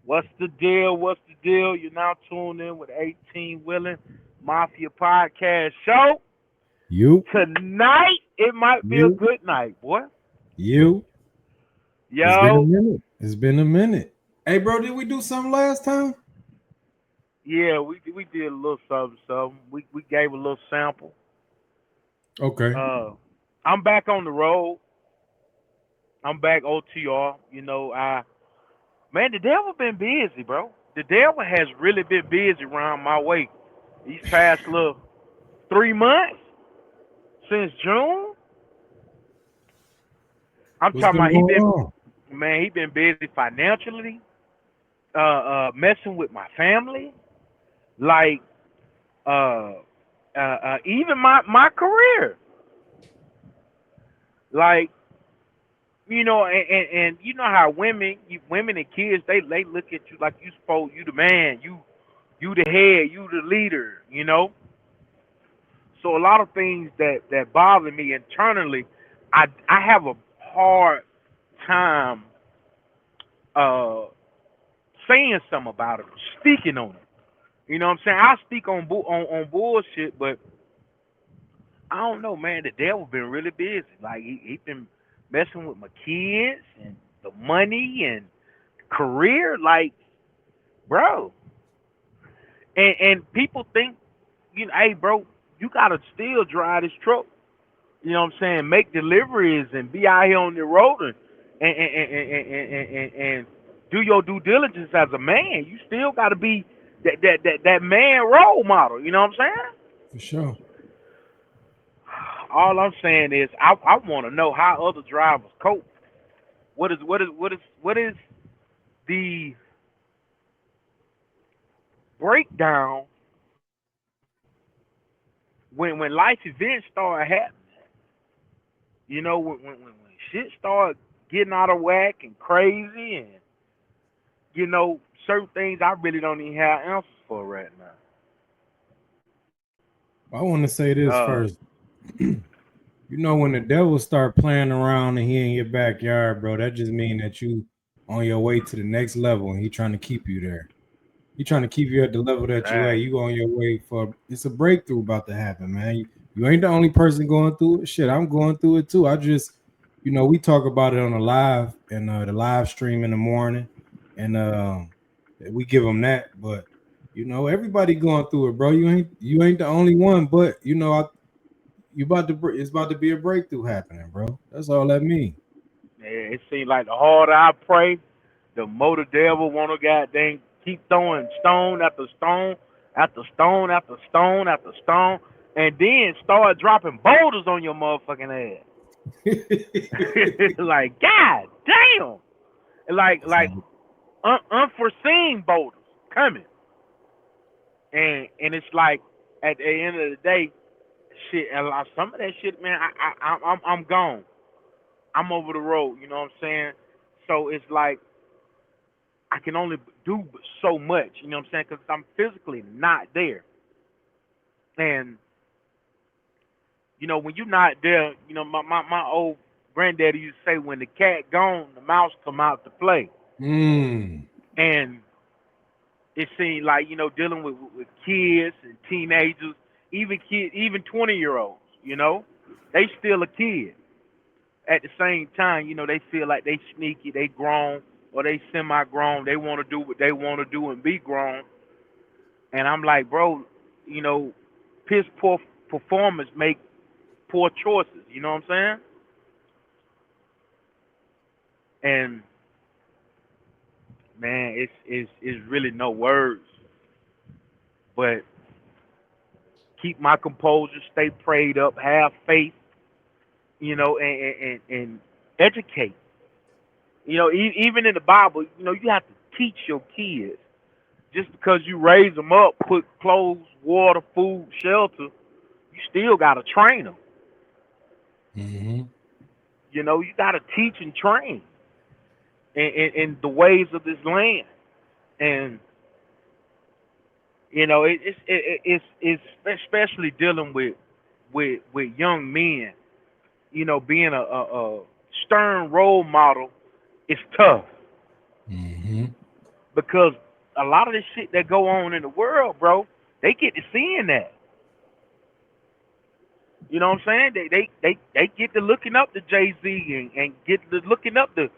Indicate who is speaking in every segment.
Speaker 1: What's the deal? What's the deal? You're now tuned in with 18 Willing Mafia Podcast Show.
Speaker 2: You,
Speaker 1: Tonight, it might be a
Speaker 2: you,
Speaker 1: good night, boy.
Speaker 2: you. It's been a
Speaker 1: Yo,
Speaker 2: minute. It's been a minute. Hey, bro, did we do something last time?
Speaker 1: yeah, we did a little something. We gave a little sample.
Speaker 2: Okay.
Speaker 1: Uh, I'm back on the road. I'm back OTR. Man, the devil been busy, bro. The devil has really been busy around my way these past little 3 months since June. I'm
Speaker 2: What's
Speaker 1: talking
Speaker 2: been
Speaker 1: about
Speaker 2: going on?
Speaker 1: he been busy financially, messing with my family, like uh, even my career, like and you know how women and kids they look at you like you the man, you the head, you the leader, you know. So a lot of things that bother me internally, I have a hard time uh saying something about it, speaking on it. You know what I'm saying? I speak on bullshit, but I don't know, man. The devil been really busy. Like he been messing with my kids and the money and career. Like, bro, and people think, hey, bro, you gotta still drive this truck. You know what I'm saying? Make deliveries and be out here on the road and do your due diligence as a man. You still got to be that man role model. You know what I'm saying?
Speaker 2: For sure.
Speaker 1: All I'm saying is I want to know how other drivers cope. What is the breakdown when life events start happening? You know, when shit start getting out of whack and crazy, and certain things I really don't even have answers for right
Speaker 2: I want to say
Speaker 1: now.
Speaker 2: this first. When the devil start playing around and he in your backyard, bro, that just mean that you on your way to the next level and he trying to keep you there. He trying to keep you at the level that you at.
Speaker 1: Dang.
Speaker 2: You on your way for it's a breakthrough about to happen, man. You ain't the only person going through it. Shit, I'm going through it too. I just, we talk about it on the live and the live stream in the morning, and we give them that. But everybody going through it, bro. You ain't the only one. But it's about to be a breakthrough happening, bro. That's all that means.
Speaker 1: It seems like the harder I pray, the more the devil want to goddamn keep throwing stone after stone after stone after stone after stone, and then start dropping boulders on your motherfucking ass. Like, god damn, like
Speaker 2: So,
Speaker 1: unforeseen boulders coming, and it's like at the end of the day, shit. Some of that shit, man, I'm gone. I'm over the road. You know what I'm saying? So it's like I can only do so much. You know what I'm saying? Because I'm physically not there. And when you're not there, my old granddaddy used to say, when the cat gone, the mouse come out to play.
Speaker 2: mm,
Speaker 1: And it seemed like dealing with kids and teenagers, even 20-year-olds. They still a kid. At the same time, they feel like they sneaky, they grown, or they semi-grown. They want to do what they want to do and be grown. And I'm like, bro, you know, piss poor performers make poor choices. You know what I'm saying? And man, it's really no words, but keep my composure, stay prayed up, have faith, and educate. Even in the Bible, you have to teach your kids. Just because you raise them up, put clothes, water, food, shelter, you still got to train them.
Speaker 2: mm-hmm.
Speaker 1: You got to teach and train in the ways of this land. And it's especially dealing with young men. Being a stern role model is tough.
Speaker 2: Mm-hmm.
Speaker 1: because a lot of this shit that go on in the world, bro, they get to seeing that. You know what I'm saying? They get to looking up to Jay Z and get to looking up to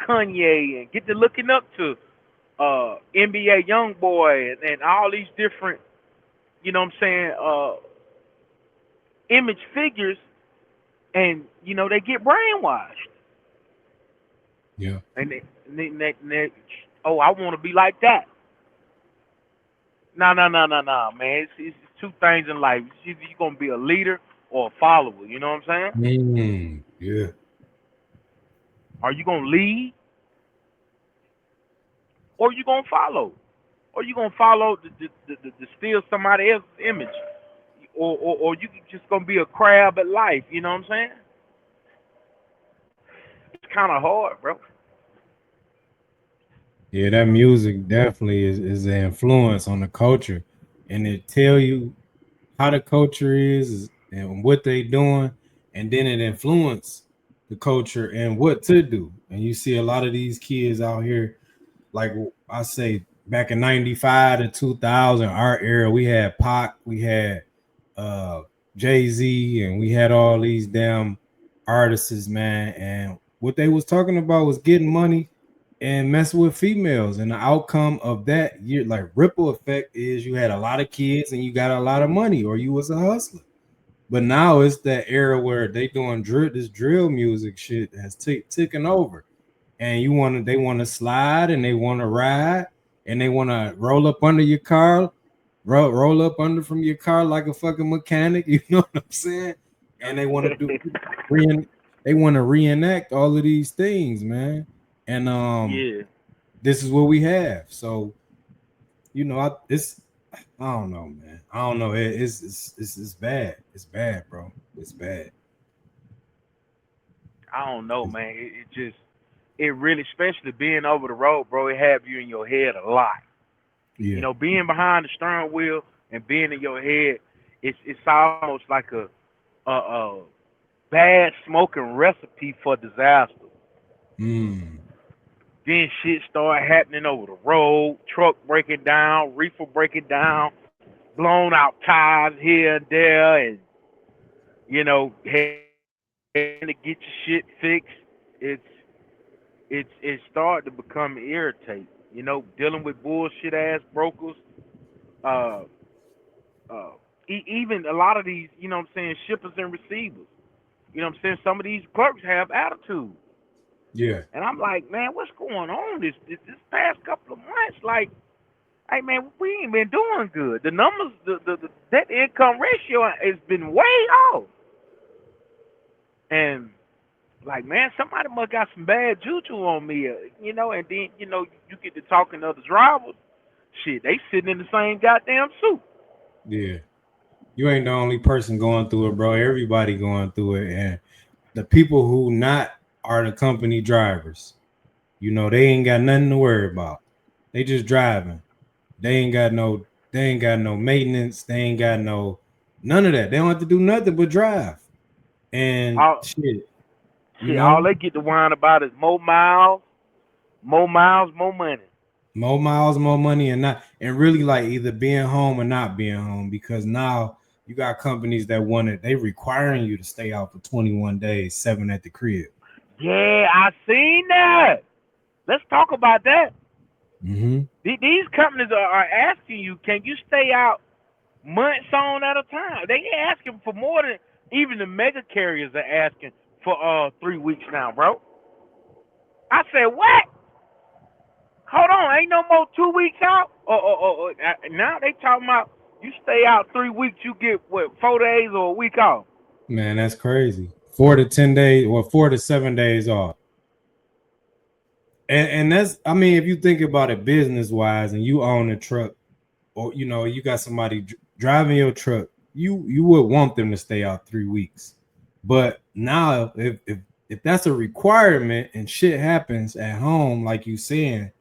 Speaker 1: Kanye and get to looking up to NBA YoungBoy and all these different, you know what I'm saying, image figures, and they get brainwashed,
Speaker 2: Yeah.
Speaker 1: and they oh, I want to be like that. No, no, no, no, no, man. It's two things in life. It's either you're gonna be a leader or a follower. You know what I'm saying?
Speaker 2: Yeah.
Speaker 1: Are you gonna lead or you gonna follow? Or you gonna follow the steal somebody else's image, or you just gonna be a crab at life. You know what I'm saying? It's kind of hard, bro.
Speaker 2: Yeah, that music definitely is an influence on the culture, and it tell you how the culture is and what they doing, and then it influence the culture and what to do. And you see a lot of these kids out here, like I say, back in '95 to 2000, our era, we had Pac, we had uh Jay Z, and we had all these damn artists, man. And what they was talking about was getting money and messing with females. And the outcome of that year, like ripple effect, is you had a lot of kids and you got a lot of money, or you was a hustler. But now it's that era where they doing this drill music shit has taken over, and they want to slide and they want to ride and they want to roll up under your car, roll up under from your car like a fucking mechanic. You know what I'm saying? And they want to re- they want to reenact all of these things, man. And
Speaker 1: Yeah,
Speaker 2: this is what we have. So I don't know, man. I don't know. It's bad. It's bad, bro. It's bad.
Speaker 1: I don't know,
Speaker 2: It's,
Speaker 1: man. It just it really, especially being over the road, bro. It have you in your head a lot.
Speaker 2: yeah.
Speaker 1: Being behind the steering wheel and being in your head, it's almost like a bad smoking recipe for disaster.
Speaker 2: Mm.
Speaker 1: Then shit start happening over the road, truck breaking down, reefer breaking down, blown out tires here and there, and having to get your shit fixed. It's it's starting to become irritating. Dealing with bullshit ass brokers. Uh, Even a lot of these, what I'm saying, shippers and receivers. What I'm saying? Some of these clerks have attitude.
Speaker 2: Yeah.
Speaker 1: And I'm like, man, what's going on this past couple of months? Like, hey, man, we ain't been doing good. The numbers, the debt income ratio has been way off. And, like, man, somebody must got some bad juju on me, and then, you get to talking to other drivers. Shit, they sitting in the same goddamn suit.
Speaker 2: Yeah. You ain't the only person going through it, bro. Everybody going through it, and the people who not are the company drivers. They ain't got nothing to worry about. They just driving. They ain't got no. They ain't got no maintenance. They ain't got no none of that. They don't have to do nothing but drive. And
Speaker 1: All,
Speaker 2: shit, you
Speaker 1: shit, all
Speaker 2: know,
Speaker 1: they get to whine about is more miles, more money.
Speaker 2: more miles, more money, and really like either being home or not being home, because now you got companies that want it. They requiring you to stay out for 21 days, 7 at the crib.
Speaker 1: Yeah, I seen that. Let's talk about that.
Speaker 2: Mm-hmm.
Speaker 1: These companies are asking you, can you stay out months on at a time? They asking for more than even the mega carriers are asking for 3 weeks now, bro. I said, what? Hold on, ain't no more 2 weeks out? Now they talking about you stay out 3 weeks, you get what, 4 days or a week off?
Speaker 2: Man, that's crazy. 4 to 10 days or 4 to 7 days off. And that's, I mean, if you think about it business wise, and you own a truck, or you got somebody driving your truck, you would want them to stay out 3 weeks. But now, if that's a requirement and shit happens at home, like you saying,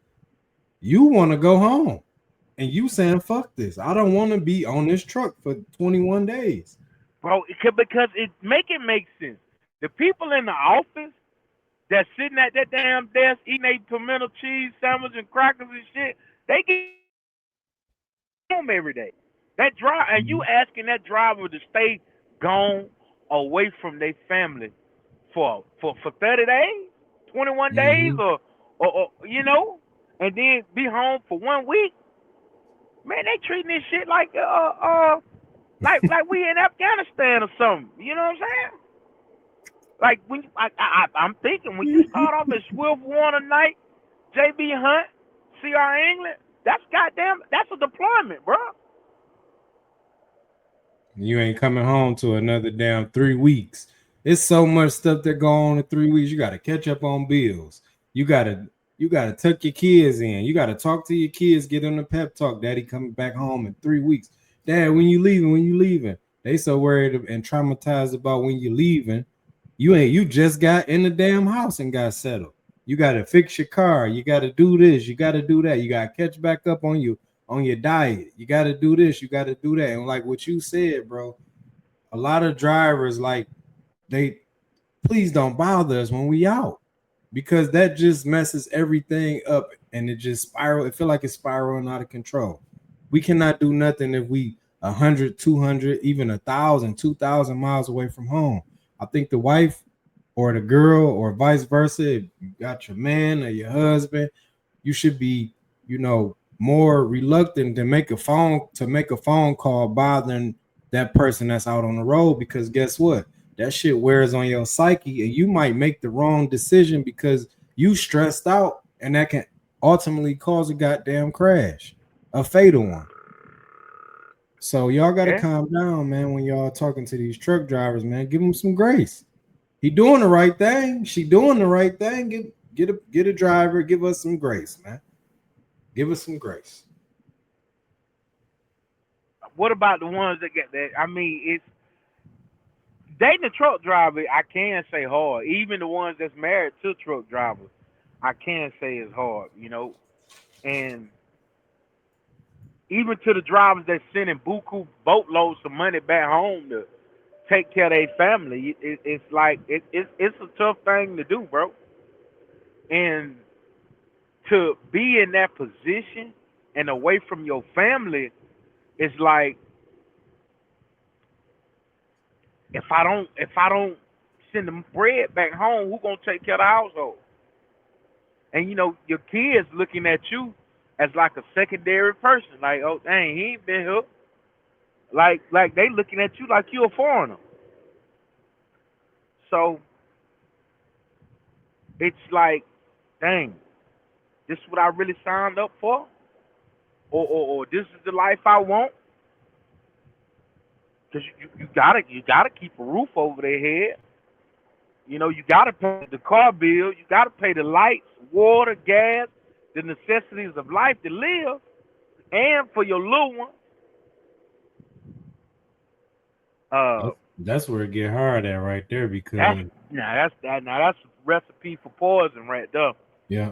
Speaker 2: you want to go home, and you saying fuck this. I don't want to be on this truck for 21 days.
Speaker 1: Bro, because it make sense. The people in the office that's sitting at that damn desk eating a pimento cheese sandwich and crackers and shit, They get home every day. That drive, and you
Speaker 2: Mhm.
Speaker 1: asking that driver to stay gone away from their family for 30 days, 21 days,
Speaker 2: Mhm.
Speaker 1: or and then be home for 1 week. Man, they treating this shit like we in Afghanistan or something. You know what I'm saying? Like when I'm thinking when you start off as Swift Warner Knight, JB Hunt, CR England, that's a deployment, bro.
Speaker 2: You ain't coming home to another damn 3 weeks. It's so much stuff that go on in 3 weeks. You got to catch up on bills. You gotta you gotta tuck your kids in. You gotta talk to your kids, get them the pep talk. Daddy coming back home in 3 weeks. Dad, when you leaving? When you leaving? They so worried and traumatized about when you leaving. You just got in the damn house and got settled. You gotta fix your car. You gotta do this. You gotta do that. You gotta catch back up on your diet. You got to do this, you got to do that. And like what you said, bro, a lot of drivers like they please don't bother us when we out because that just messes everything up and it just spiral. It feel like it's spiraling out of control. We cannot do nothing if we 100, 200, even 1,000, 2,000 miles away from home. I think the wife or the girl or vice versa, if you got your man or your husband, you should be, more reluctant to make a phone call bothering that person that's out on the road because guess what? That shit wears on your psyche and you might make the wrong decision because you stressed out and that can ultimately cause a goddamn crash, a fatal one. So y'all got to
Speaker 1: Yeah.
Speaker 2: calm down, man, when y'all talking to these truck drivers, man. Give them some grace. He doing the right thing. She doing the right thing. Get a driver. Give us some grace, man. Give us some grace.
Speaker 1: What about the ones that get that? I mean, it's dating a truck driver. I can say hard. Even the ones that's married to truck drivers, I can say it's hard. And even to the drivers that's sending buku boatloads of money back home to take care of their family, it's like it's a tough thing to do, bro. And to be in that position and away from your family, it's like if I don't send the bread back home, who gonna take care of the household? And your kids looking at you as like a secondary person, like, oh dang, he ain't been here. Like they looking at you like you a foreigner. So it's like, dang, this is what I really signed up for, or this is the life I want. Cause you gotta keep a roof over their head. You gotta pay the car bill. You gotta pay the lights, water, gas, the necessities of life to live, and for your little one. Uh,
Speaker 2: That's where it get hard at right there
Speaker 1: that's
Speaker 2: because
Speaker 1: that's a recipe for poison right there.
Speaker 2: yeah,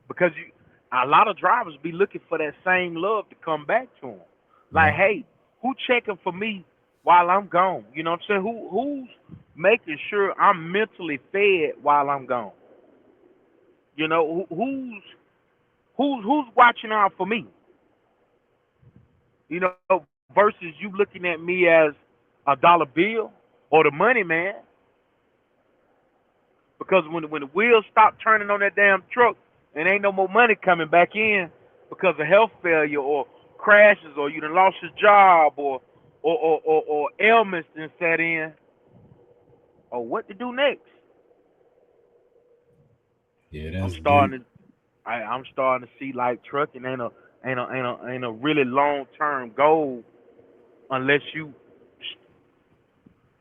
Speaker 1: Because a lot of drivers be looking for that same love to come back to them. Like,
Speaker 2: yeah,
Speaker 1: hey, who checking for me while I'm gone? You know what I'm saying? Who's making sure I'm mentally fed while I'm gone? Who's watching out for me? Versus you looking at me as a dollar bill or the money man. Because when the wheels stop turning on that damn truck and ain't no more money coming back in because of health failure or crashes or you done lost your job or ailments done set in, or what to do next.
Speaker 2: yeah.
Speaker 1: I'm
Speaker 2: That's deep.
Speaker 1: starting to I'm starting to see like trucking ain't a really long term goal unless you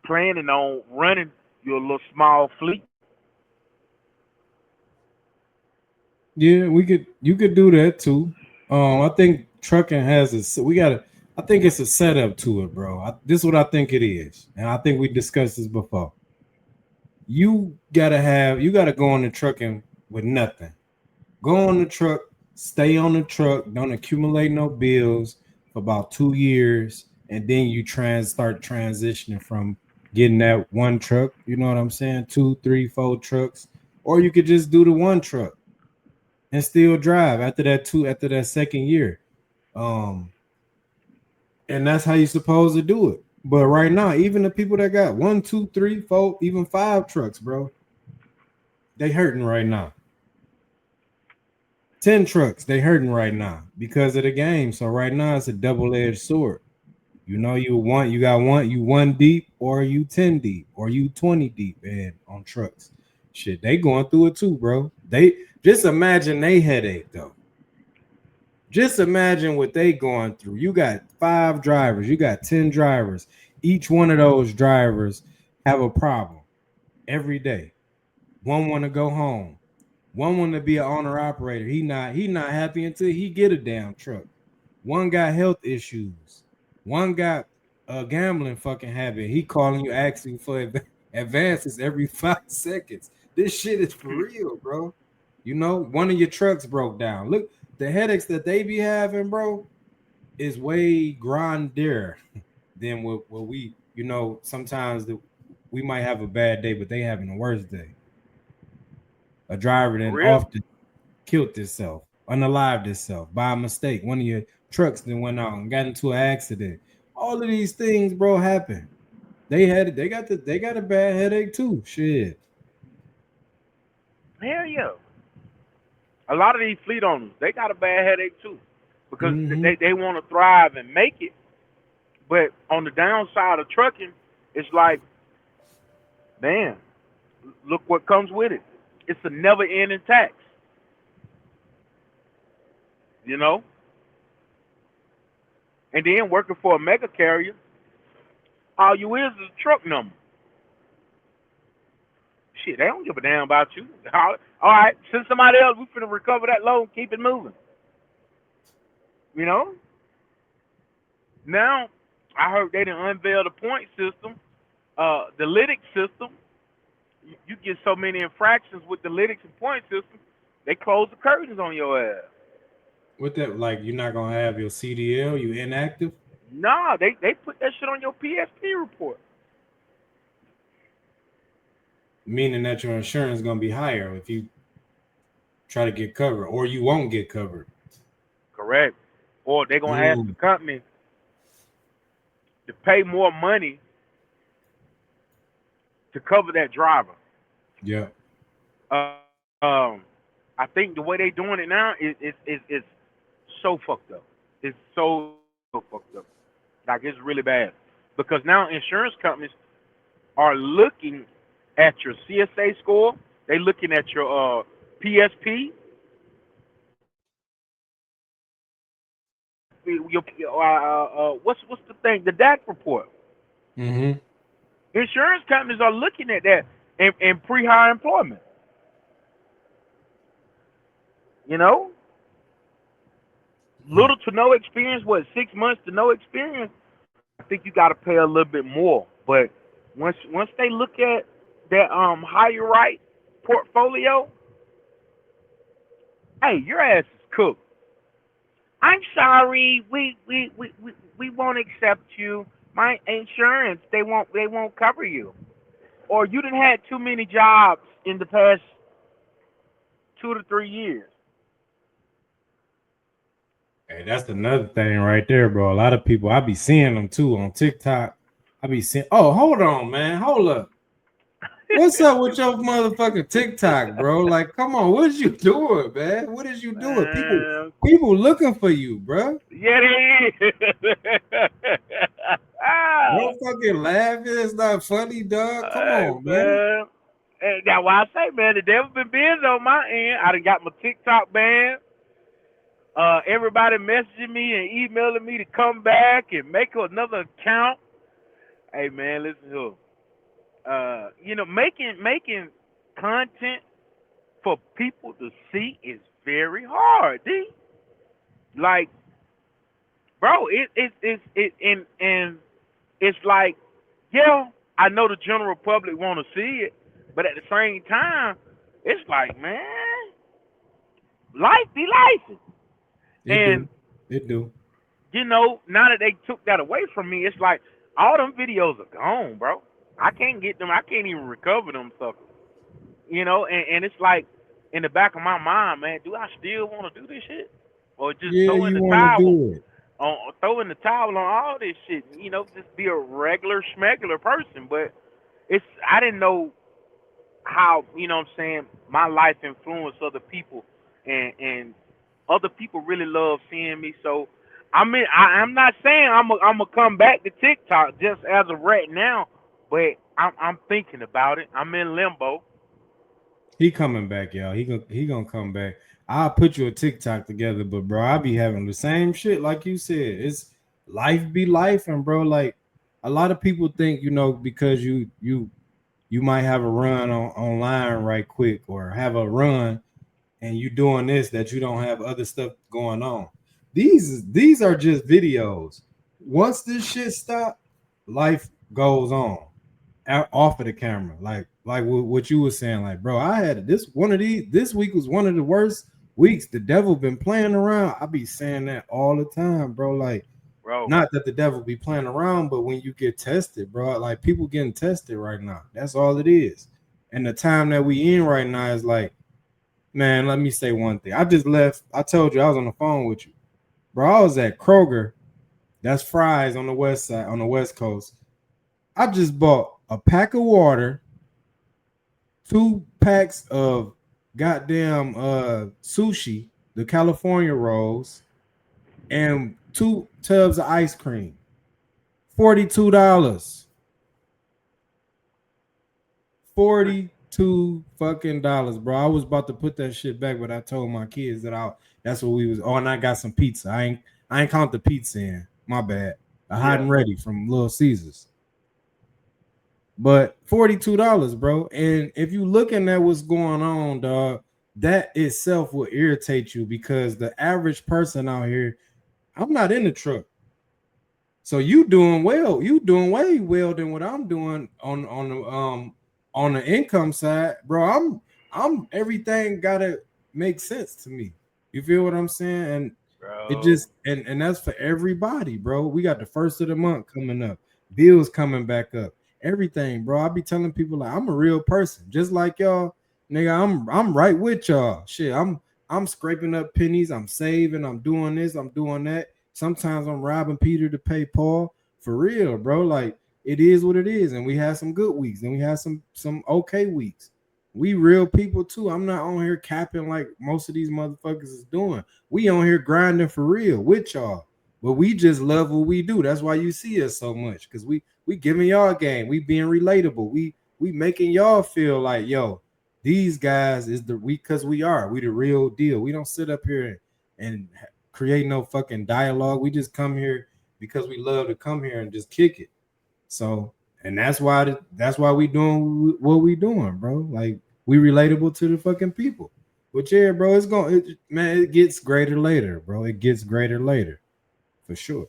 Speaker 1: planning on running your little small fleet.
Speaker 2: Yeah, you could do that too. I think trucking has we got to. I think it's a setup to it, bro. This is what I think it is, and I think we discussed this before. You gotta go on the trucking with nothing. Go on the truck, stay on the truck, don't accumulate no bills for about 2 years, and then you start transitioning from getting that one truck. You know what I'm saying? Two, three, four trucks, or you could just do the one truck and still drive after that second year. Um, and that's how you supposed to do it. But right now, even the people that got one, two, three, four, even five trucks, bro, they hurting right now. 10 trucks, they hurting right now because of the game. So right now it's a double-edged sword. You know, you one deep, or you 10 deep, or you 20 deep, and on trucks. Shit, they going through it too, bro. They just imagine they headache though. Just imagine what they going through. You got five drivers, you got 10 drivers. Each one of those drivers have a problem every day. One want to go home. One want to be an owner operator. He not happy until he get a damn truck. One got health issues. One got a gambling fucking habit. He calling you asking for advances every 5 seconds. This shit is for real, bro. You know, one of your trucks broke down. Look, the headaches that they be having, bro, is way grander than what we, sometimes we might have a bad day, but they having a worse day. A driver
Speaker 1: For
Speaker 2: then
Speaker 1: real.
Speaker 2: often killed itself, unalived itself by a mistake. One of your trucks then went out and got into an accident. All of these things, bro, happen. They got a bad headache too. Shit.
Speaker 1: Hell yeah. A lot of these fleet owners, they got a bad headache too, because
Speaker 2: Mm-hmm.
Speaker 1: they want to thrive and make it. But on the downside of trucking, it's like, man, look what comes with it. It's a never-ending tax, you know. And then working for a mega carrier, all you is a truck number. Shit, they don't give a damn about you. All right, send somebody else. We finna recover that load. Keep it moving. You know. Now, I heard they didn't unveil the point system, the lytic system. You get so many infractions with the lytics and point system, they close the curtains on your ass.
Speaker 2: With that, like you're not gonna have your CDL, you inactive,
Speaker 1: Nah, they put that shit on your PSP report.
Speaker 2: meaning that your insurance is gonna be higher if you try to get covered, or you won't get covered.
Speaker 1: Correct. Or they're gonna ask the
Speaker 2: Mm,
Speaker 1: company to pay more money to cover that driver.
Speaker 2: yeah.
Speaker 1: Um, I think the way they doing it now is so fucked up. It's so fucked up. Like it's really bad because now insurance companies are looking at your CSA score. They looking at your PSP, what's the thing? The DAC report.
Speaker 2: Mm-hmm.
Speaker 1: Insurance companies are looking at that in pre-hire employment. You know, little to no experience. What, 6 months to no experience? I think you got to pay a little bit more. But once they look at that higher right portfolio, hey, your ass is cooked. I'm sorry, we won't accept you. My insurance, they won't cover you. Or you done had too many jobs in the past 2 to 3 years.
Speaker 2: Hey, that's another thing right there, bro. A lot of people, I be seeing them too on TikTok. I be seeing. Oh, hold on, man. Hold up. What's up with your motherfucking TikTok, bro? Like, come on, what is you doing, man? What is you doing? People,
Speaker 1: Man,
Speaker 2: people looking for you, bro.
Speaker 1: yeah, they is.
Speaker 2: Don't fucking laugh. It's not funny, dog. Come
Speaker 1: Hey,
Speaker 2: on, man.
Speaker 1: man. Hey, that's why I say, man, the devil been busy on my end. I done got my TikTok banned. Everybody messaging me and emailing me to come back and make another account. Hey, man, listen here. Making content for people to see is very hard, D. Like, bro, and it's like, yeah, I know the general public want to see it, but at the same time, it's like, man, life be life.
Speaker 2: It
Speaker 1: And
Speaker 2: do. It do.
Speaker 1: now that they took that away from me, it's like all them videos are gone, bro. I can't get them. I can't even recover them suckers. And it's like in the back of my mind, man, do I still want to do this shit, or just
Speaker 2: Yeah,
Speaker 1: throw in
Speaker 2: you
Speaker 1: the
Speaker 2: want to
Speaker 1: towel
Speaker 2: do it.
Speaker 1: on throw in the towel on all this shit? You know, just be a regular schmegular person. But it's I didn't know how, you know what I'm saying, my life influenced other people, and other people really love seeing me. So I'm not saying I'm gonna come back to TikTok just as of right now, but I'm thinking about it. I'm in limbo.
Speaker 2: He coming back, y'all. He gonna come back. I'll put you a TikTok together, but bro, I be having the same shit like you said. It's life be life, and bro, like a lot of people think, because you might have a run on online right quick, or have a run and you doing this, that you don't have other stuff going on. These are just videos. Once this shit stop, life goes on off of the camera. Like what you were saying, like, bro, I had this one of these. This week was one of the worst weeks. The devil been playing around. I be saying that all the time, bro. Like,
Speaker 1: Bro,
Speaker 2: not that the devil be playing around, but when you get tested, bro, like people getting tested right now. That's all it is. And the time that we in right now is like, man, let me say one thing. I just left. I told you I was on the phone with you, bro. I was at Kroger. That's Fry's on the west side, on the west coast. I just bought a pack of water, 2 packs of goddamn sushi, the California rolls, and 2 tubs of ice cream. $42. $42 bro. I was about to put that shit back, but I told my kids that that's what we was. Oh, and I got some pizza. I ain't count the pizza in. My bad. I hot
Speaker 1: yeah,
Speaker 2: and ready from Little Caesars. But $42, bro. And if you looking at what's going on, dog, that itself will irritate you, because the average person out here, I'm not in the truck. So you doing well. You doing way well than what I'm doing on the income side, bro. I'm everything gotta make sense to me. You feel what I'm saying? And it
Speaker 1: bro,
Speaker 2: just and that's for everybody, bro. We got the first of the month coming up, bills coming back up, everything, bro. I be telling people, like, I'm a real person, just like y'all, nigga. I'm right with y'all. Shit, I'm scraping up pennies. I'm saving. I'm doing this. I'm doing that. Sometimes I'm robbing Peter to pay Paul. For real, bro. Like, it is what it is. And we have some good weeks, and we have some okay weeks. We real people too. I'm not on here capping like most of these motherfuckers is doing. We on here grinding for real with y'all. But we just love what we do. That's why you see us so much. Cause we giving y'all game. We being relatable. We making y'all feel like, yo, these guys is the we cause we are. We the real deal. We don't sit up here and create no fucking dialogue. We just come here because we love to come here and just kick it. So, and that's why we doing what we doing, bro. Like, we relatable to the fucking people. But yeah, bro, man, it gets greater later, bro. It gets greater later for sure.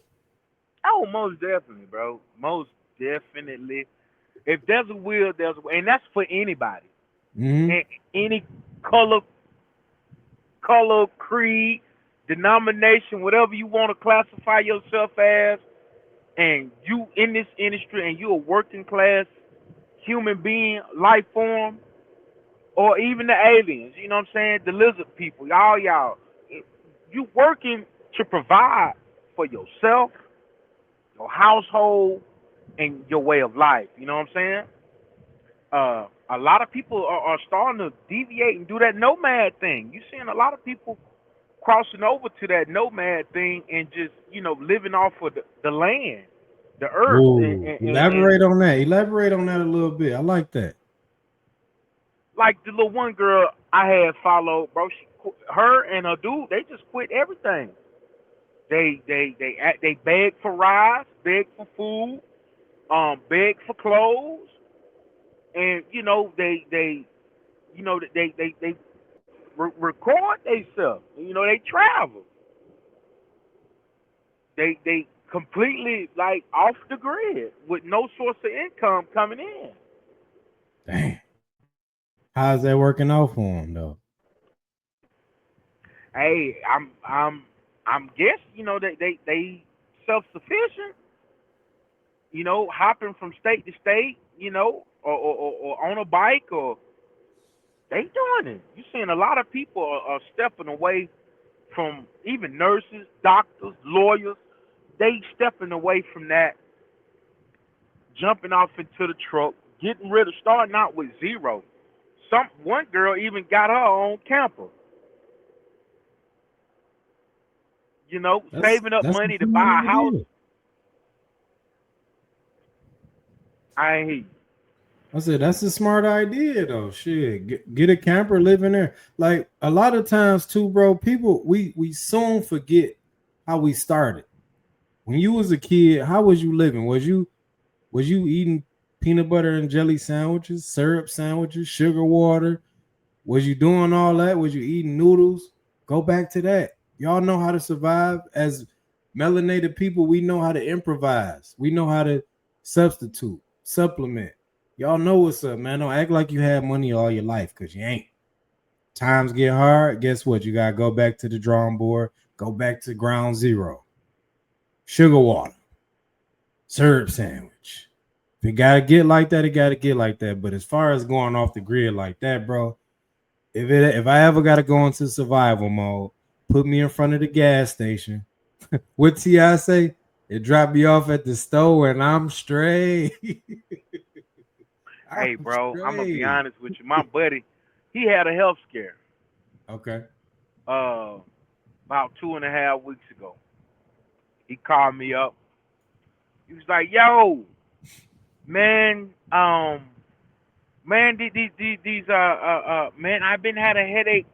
Speaker 1: oh, most definitely, bro, most definitely. If there's a will, there's a way, and that's for anybody,
Speaker 2: Hmm.
Speaker 1: and any color, creed, denomination, whatever you want to classify yourself as, and you in this industry, and you a working class human being, life form, or even the aliens, you know what I'm saying? The lizard people, y'all, you working to provide for yourself, your household, and your way of life. You know what I'm saying? A lot of people are starting to deviate and do that nomad thing. You're seeing a lot of people crossing over to that nomad thing and just, living off of the land, the earth,
Speaker 2: Ooh,
Speaker 1: and
Speaker 2: elaborate on that. Elaborate on that a little bit. I like that.
Speaker 1: like the little one girl I had followed, bro. Her and her dude, they just quit everything. They beg for rides, beg for food, beg for clothes, and they record themselves. They travel. They completely like off the grid with no source of income coming in.
Speaker 2: Damn. How's that working out for him though?
Speaker 1: Hey, I'm guess they self sufficient. Hopping from state to state, or on a bike, or They doing it. You seeing a lot of people are stepping away from even nurses, doctors, lawyers. They stepping away from that, jumping off into the truck, getting rid of, starting out with zero. Some one girl even got her own camper. Saving up
Speaker 2: That's a
Speaker 1: money to
Speaker 2: smart
Speaker 1: buy a house.
Speaker 2: idea.
Speaker 1: I ain't hear you.
Speaker 2: I said that's a smart idea though. Shit, get a camper, live in there. Like a lot of times too, bro. People we soon forget how we started. When you was a kid, how was you living? Was you eating peanut butter and jelly sandwiches, syrup sandwiches, sugar water? Was you doing all that? Was you eating noodles? Go back to that. Y'all know how to survive as melanated people. We know how to improvise. We know how to substitute, supplement. Y'all know what's up, man. Don't act like you had money all your life because you ain't. Times get hard. Guess what? You gotta go back to the drawing board. Go back to ground zero. Sugar water, syrup sandwich. If it gotta get like that, it gotta get like that. But as far as going off the grid like that, bro, if I ever gotta go into survival mode, put me in front of the gas station. What Ti say? It dropped me off at the store and I'm straight. I'm
Speaker 1: Hey, bro, I'm gonna be
Speaker 2: straight.
Speaker 1: honest with you. My buddy, he had a health scare.
Speaker 2: Okay.
Speaker 1: Uh, about 2.5 weeks ago. He called me up. He was like, "Yo, man, man, man, I've been had a headache,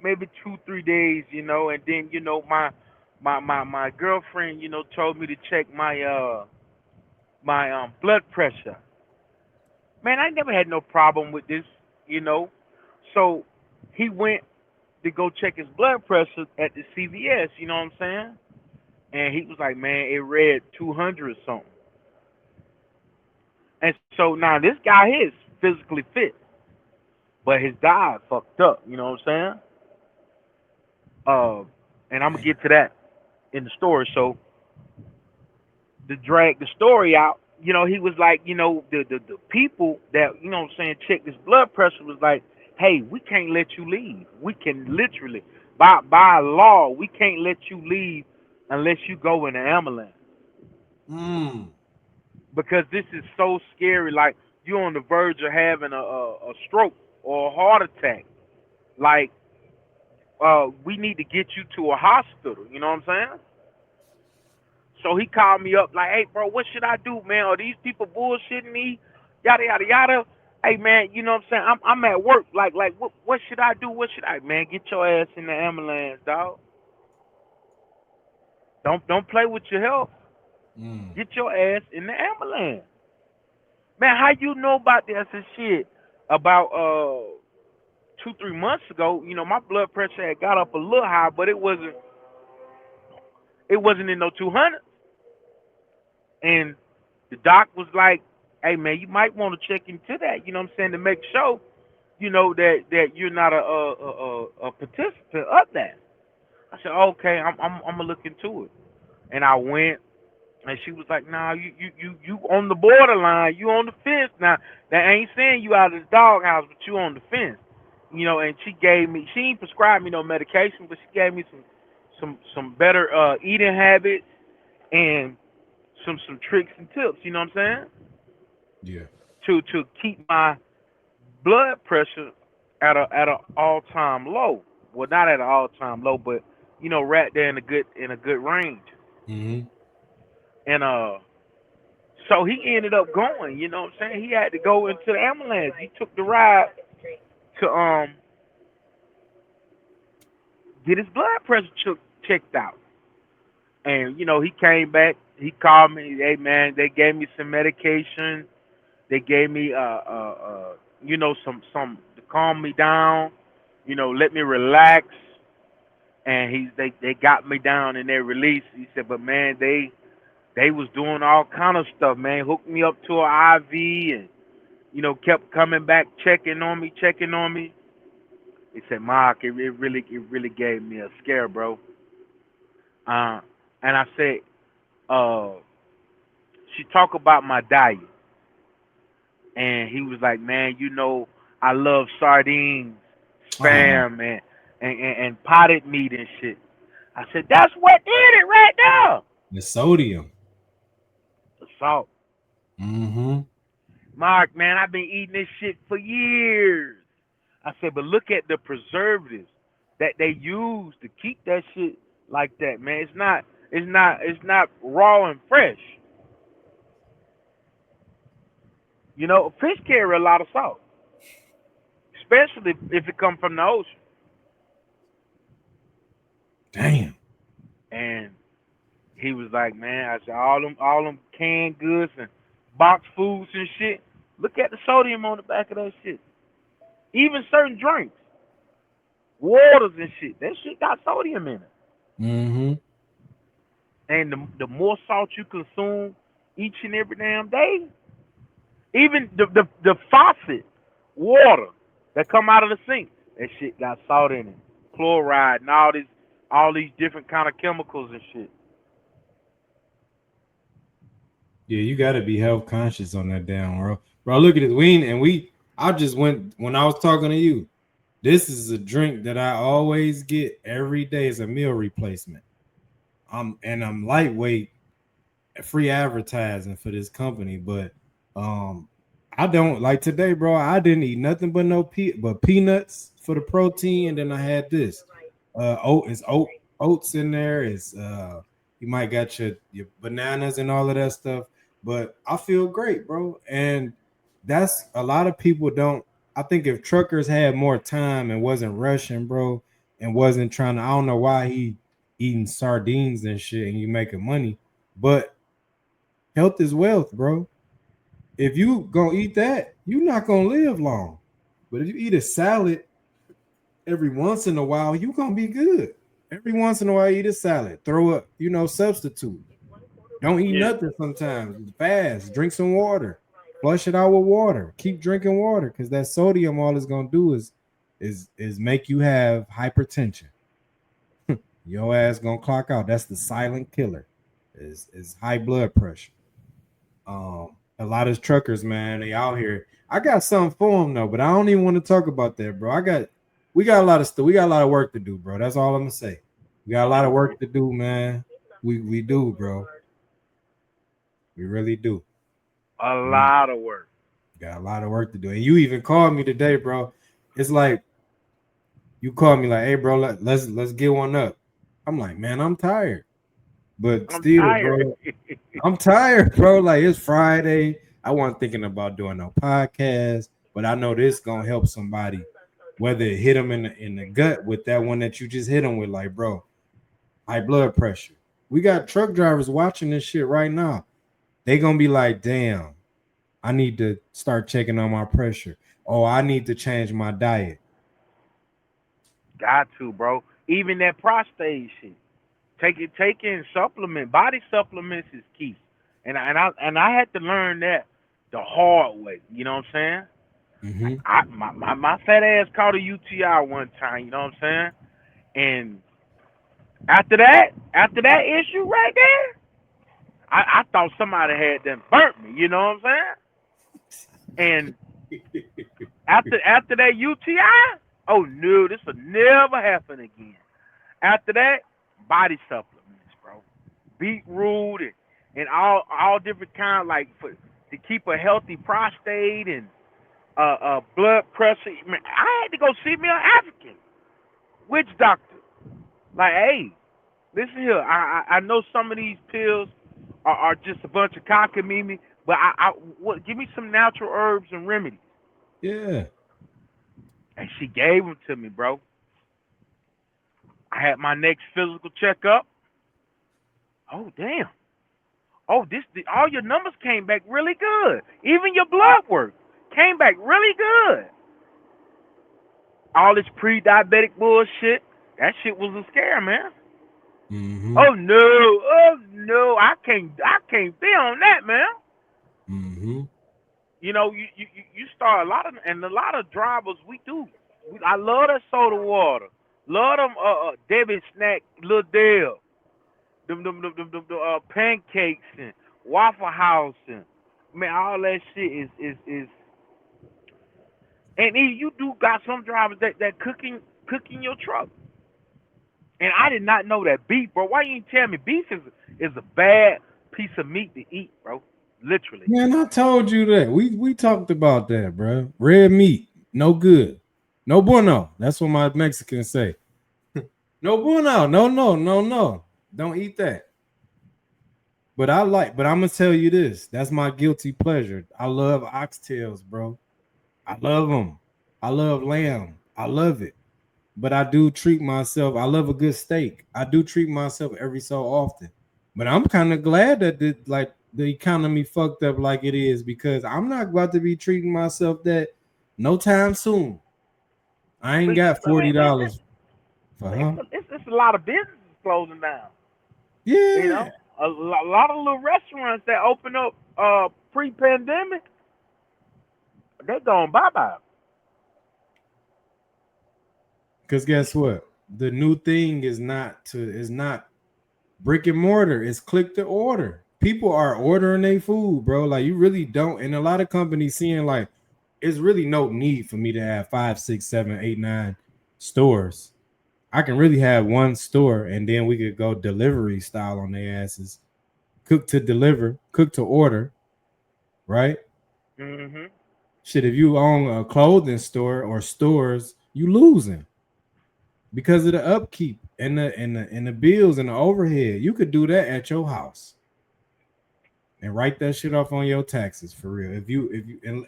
Speaker 1: maybe 2 3 days, and then my girlfriend, told me to check my blood pressure. Man, I never had no problem with this, you know. So he went to go check his blood pressure at the CVS, you know what I'm saying? And he was like, man, it read 200 or something. And so now this guy is physically fit, but his diet fucked up, you know what I'm saying? Uh, and I'm gonna
Speaker 2: Dang.
Speaker 1: get to that in the story. So to drag the story out, he was like, the people that, what I'm saying, checked his blood pressure was like, hey, we can't let you leave. We can literally, by law, we can't let you leave unless you go in an ambulance
Speaker 2: Mm.
Speaker 1: because this is so scary. Like, you're on the verge of having a stroke or a heart attack. Like, we need to get you to a hospital. You know what I'm saying? So he called me up like, hey, bro, what should I do, man? Are these people bullshitting me? Yada yada yada. Hey, man, you know what I'm saying? I'm at work. Like, what should I do? What should I, man? Get your ass in the ambulance, dog. Don't play with your health.
Speaker 2: Mm.
Speaker 1: Get your ass in the ambulance, man. How you know about this and shit? About 2 3 months ago, my blood pressure had got up a little high, but it wasn't in no 200. And the doc was like, "Hey man, you might want to check into that. You know what I'm saying, to make sure, that you're not a participant of that." I said, "Okay, I'm gonna look into it." And I went, and she was like, "Nah, you on the borderline. You on the fence now. That ain't saying you out of the doghouse, but you on the fence." And she gave me. She ain't prescribed me no medication, but she gave me some better eating habits and some tricks and tips. You know what I'm saying?
Speaker 2: Yeah.
Speaker 1: To keep my blood pressure at a all time low. Well, not at an all time low, but right there in a good range.
Speaker 2: Mm-hmm.
Speaker 1: And so he ended up going. You know what I'm saying? He had to go into the ambulance. He took the ride to get his blood pressure checked out. And he came back. He called me. Hey man, they gave me some medication. They gave me some to calm me down. Let me relax. And they got me down in their release. He said, but man, they was doing all kind of stuff, man. Hooked me up to an IV and kept coming back, checking on me. He said, Mark, it really gave me a scare, bro. Uh, and I said, uh, she talked about my diet, and he was like, man, I love sardines,
Speaker 2: Oh,
Speaker 1: spam, and potted meat and shit. I said, that's what did it right there.
Speaker 2: the sodium.
Speaker 1: The salt.
Speaker 2: Mm-hmm.
Speaker 1: Mark, man, I've been eating this shit for years. I said, but look at the preservatives that they use to keep that shit like that, man. It's not raw and fresh. You know, fish carry a lot of salt, especially if it comes from the ocean.
Speaker 2: Damn.
Speaker 1: And he was like, man, I said, all them canned goods and box foods and shit. Look at the sodium on the back of that shit. Even certain drinks, waters and shit, that shit got sodium in it.
Speaker 2: Mm-hmm.
Speaker 1: And the more salt you consume each and every damn day, even the faucet water that come out of the sink, that shit got salt in it, chloride and all these different kind of chemicals and shit.
Speaker 2: Yeah, you got to be health conscious on that damn bro. Bro, look at this. I just went when I was talking to you. This is a drink that I always get every day as a meal replacement. I'm lightweight, free advertising for this company, but um I don't like today, bro. I didn't eat nothing but but peanuts for the protein, and then I had this. Oats in there. Is You might got your bananas and all of that stuff, but I feel great, bro. And that's a lot of people don't. I think if truckers had more time and wasn't rushing, bro, and wasn't trying to, I don't know why he eating sardines and shit and you making money, but health is wealth, bro. If you gonna eat that, you're not gonna live long. But if you eat a salad every once in a while, you gonna be good. Every once in a while, eat a salad. Throw up, substitute. Don't eat
Speaker 1: Yeah,
Speaker 2: nothing sometimes. Fast. Drink some water. Flush it out with water. Keep drinking water because that sodium, all it's gonna do is make you have hypertension. Your ass gonna clock out. That's the silent killer. Is high blood pressure. A lot of truckers, man, they out here. I got something for them though, but I don't even want to talk about that, bro. We got a lot of stuff. We got a lot of work to do, bro. That's all I'm gonna say. We got a lot of work to do, man. We do, bro. We really do.
Speaker 1: a
Speaker 2: We
Speaker 1: lot of work.
Speaker 2: got a lot of work to do. And you even called me today, bro. It's like you called me like, hey, bro, let's get one up. I'm like, man, I'm tired, but
Speaker 1: I'm
Speaker 2: still,
Speaker 1: tired.
Speaker 2: bro. I'm tired, bro. Like it's Friday. I wasn't thinking about doing no podcast, but I know this gonna help somebody. Whether it hit them in the gut with that one that you just hit them with, like, bro, high blood pressure. We got truck drivers watching this shit right now. They gonna be like, damn, I need to start checking on my pressure. Oh, I need to change my diet.
Speaker 1: Got to, bro. Even that prostate shit. Taking supplement, body supplements is key. And I had to learn that the hard way. You know what I'm saying?
Speaker 2: Mm-hmm.
Speaker 1: My fat ass caught a UTI one time. You know what I'm saying? And after that issue right there, I thought somebody had done burnt me. You know what I'm saying? And after that UTI, oh no, this will never happen again. After that, body supplements, bro. Beetroot and all different kind like for to keep a healthy prostate and blood pressure. Man, I had to go see me an African witch doctor. Like, hey, listen here. I know some of these pills are just a bunch of cockamamie, but give me some natural herbs and remedies.
Speaker 2: Yeah.
Speaker 1: And she gave them to me, bro. I had my next physical checkup. Oh damn. Oh, all your numbers came back really good. Even your blood work came back really good. All this pre-diabetic bullshit, that shit was a scare, man.
Speaker 2: Mm-hmm.
Speaker 1: Oh no, I can't be on that, man.
Speaker 2: Mm-hmm.
Speaker 1: You know, you start a lot of drivers we do. I love that soda water, love them Debbie snack, Little Dale, them pancakes and Waffle House and man, all that shit is And then you do got some drivers that cooking your truck. And I did not know that beef, bro. Why you didn't tell me beef is a bad piece of meat to eat, bro? Literally.
Speaker 2: Man, I told you that. We talked about that, bro. Red meat, no good. No bueno. That's what my Mexicans say. No bueno. No, no, no, no. Don't eat that. But I'm gonna tell you this. That's my guilty pleasure. I love oxtails, bro. I love them. I love lamb. I love it. But I do treat myself. I love a good steak. I do treat myself every so often. But I'm kind of glad that the economy fucked up like it is because I'm not about to be treating myself that no time soon. I ain't
Speaker 1: But
Speaker 2: got
Speaker 1: I mean,
Speaker 2: $40 for huh?
Speaker 1: it's a lot of businesses closing down. You
Speaker 2: Yeah.
Speaker 1: know, a lot of little restaurants that open up pre-pandemic, they going bye bye.
Speaker 2: Cause guess what? The new thing is not brick and mortar. It's click to order. People are ordering their food, bro. Like you really don't. And a lot of companies seeing like it's really no need for me to have five, six, seven, eight, nine stores. I can really have one store and then we could go delivery style on their asses. Cook to deliver, cook to order, right?
Speaker 1: Hmm.
Speaker 2: Shit, if you own a clothing store or stores, you losing because of the upkeep and the bills and the overhead. You could do that at your house and write that shit off on your taxes for real.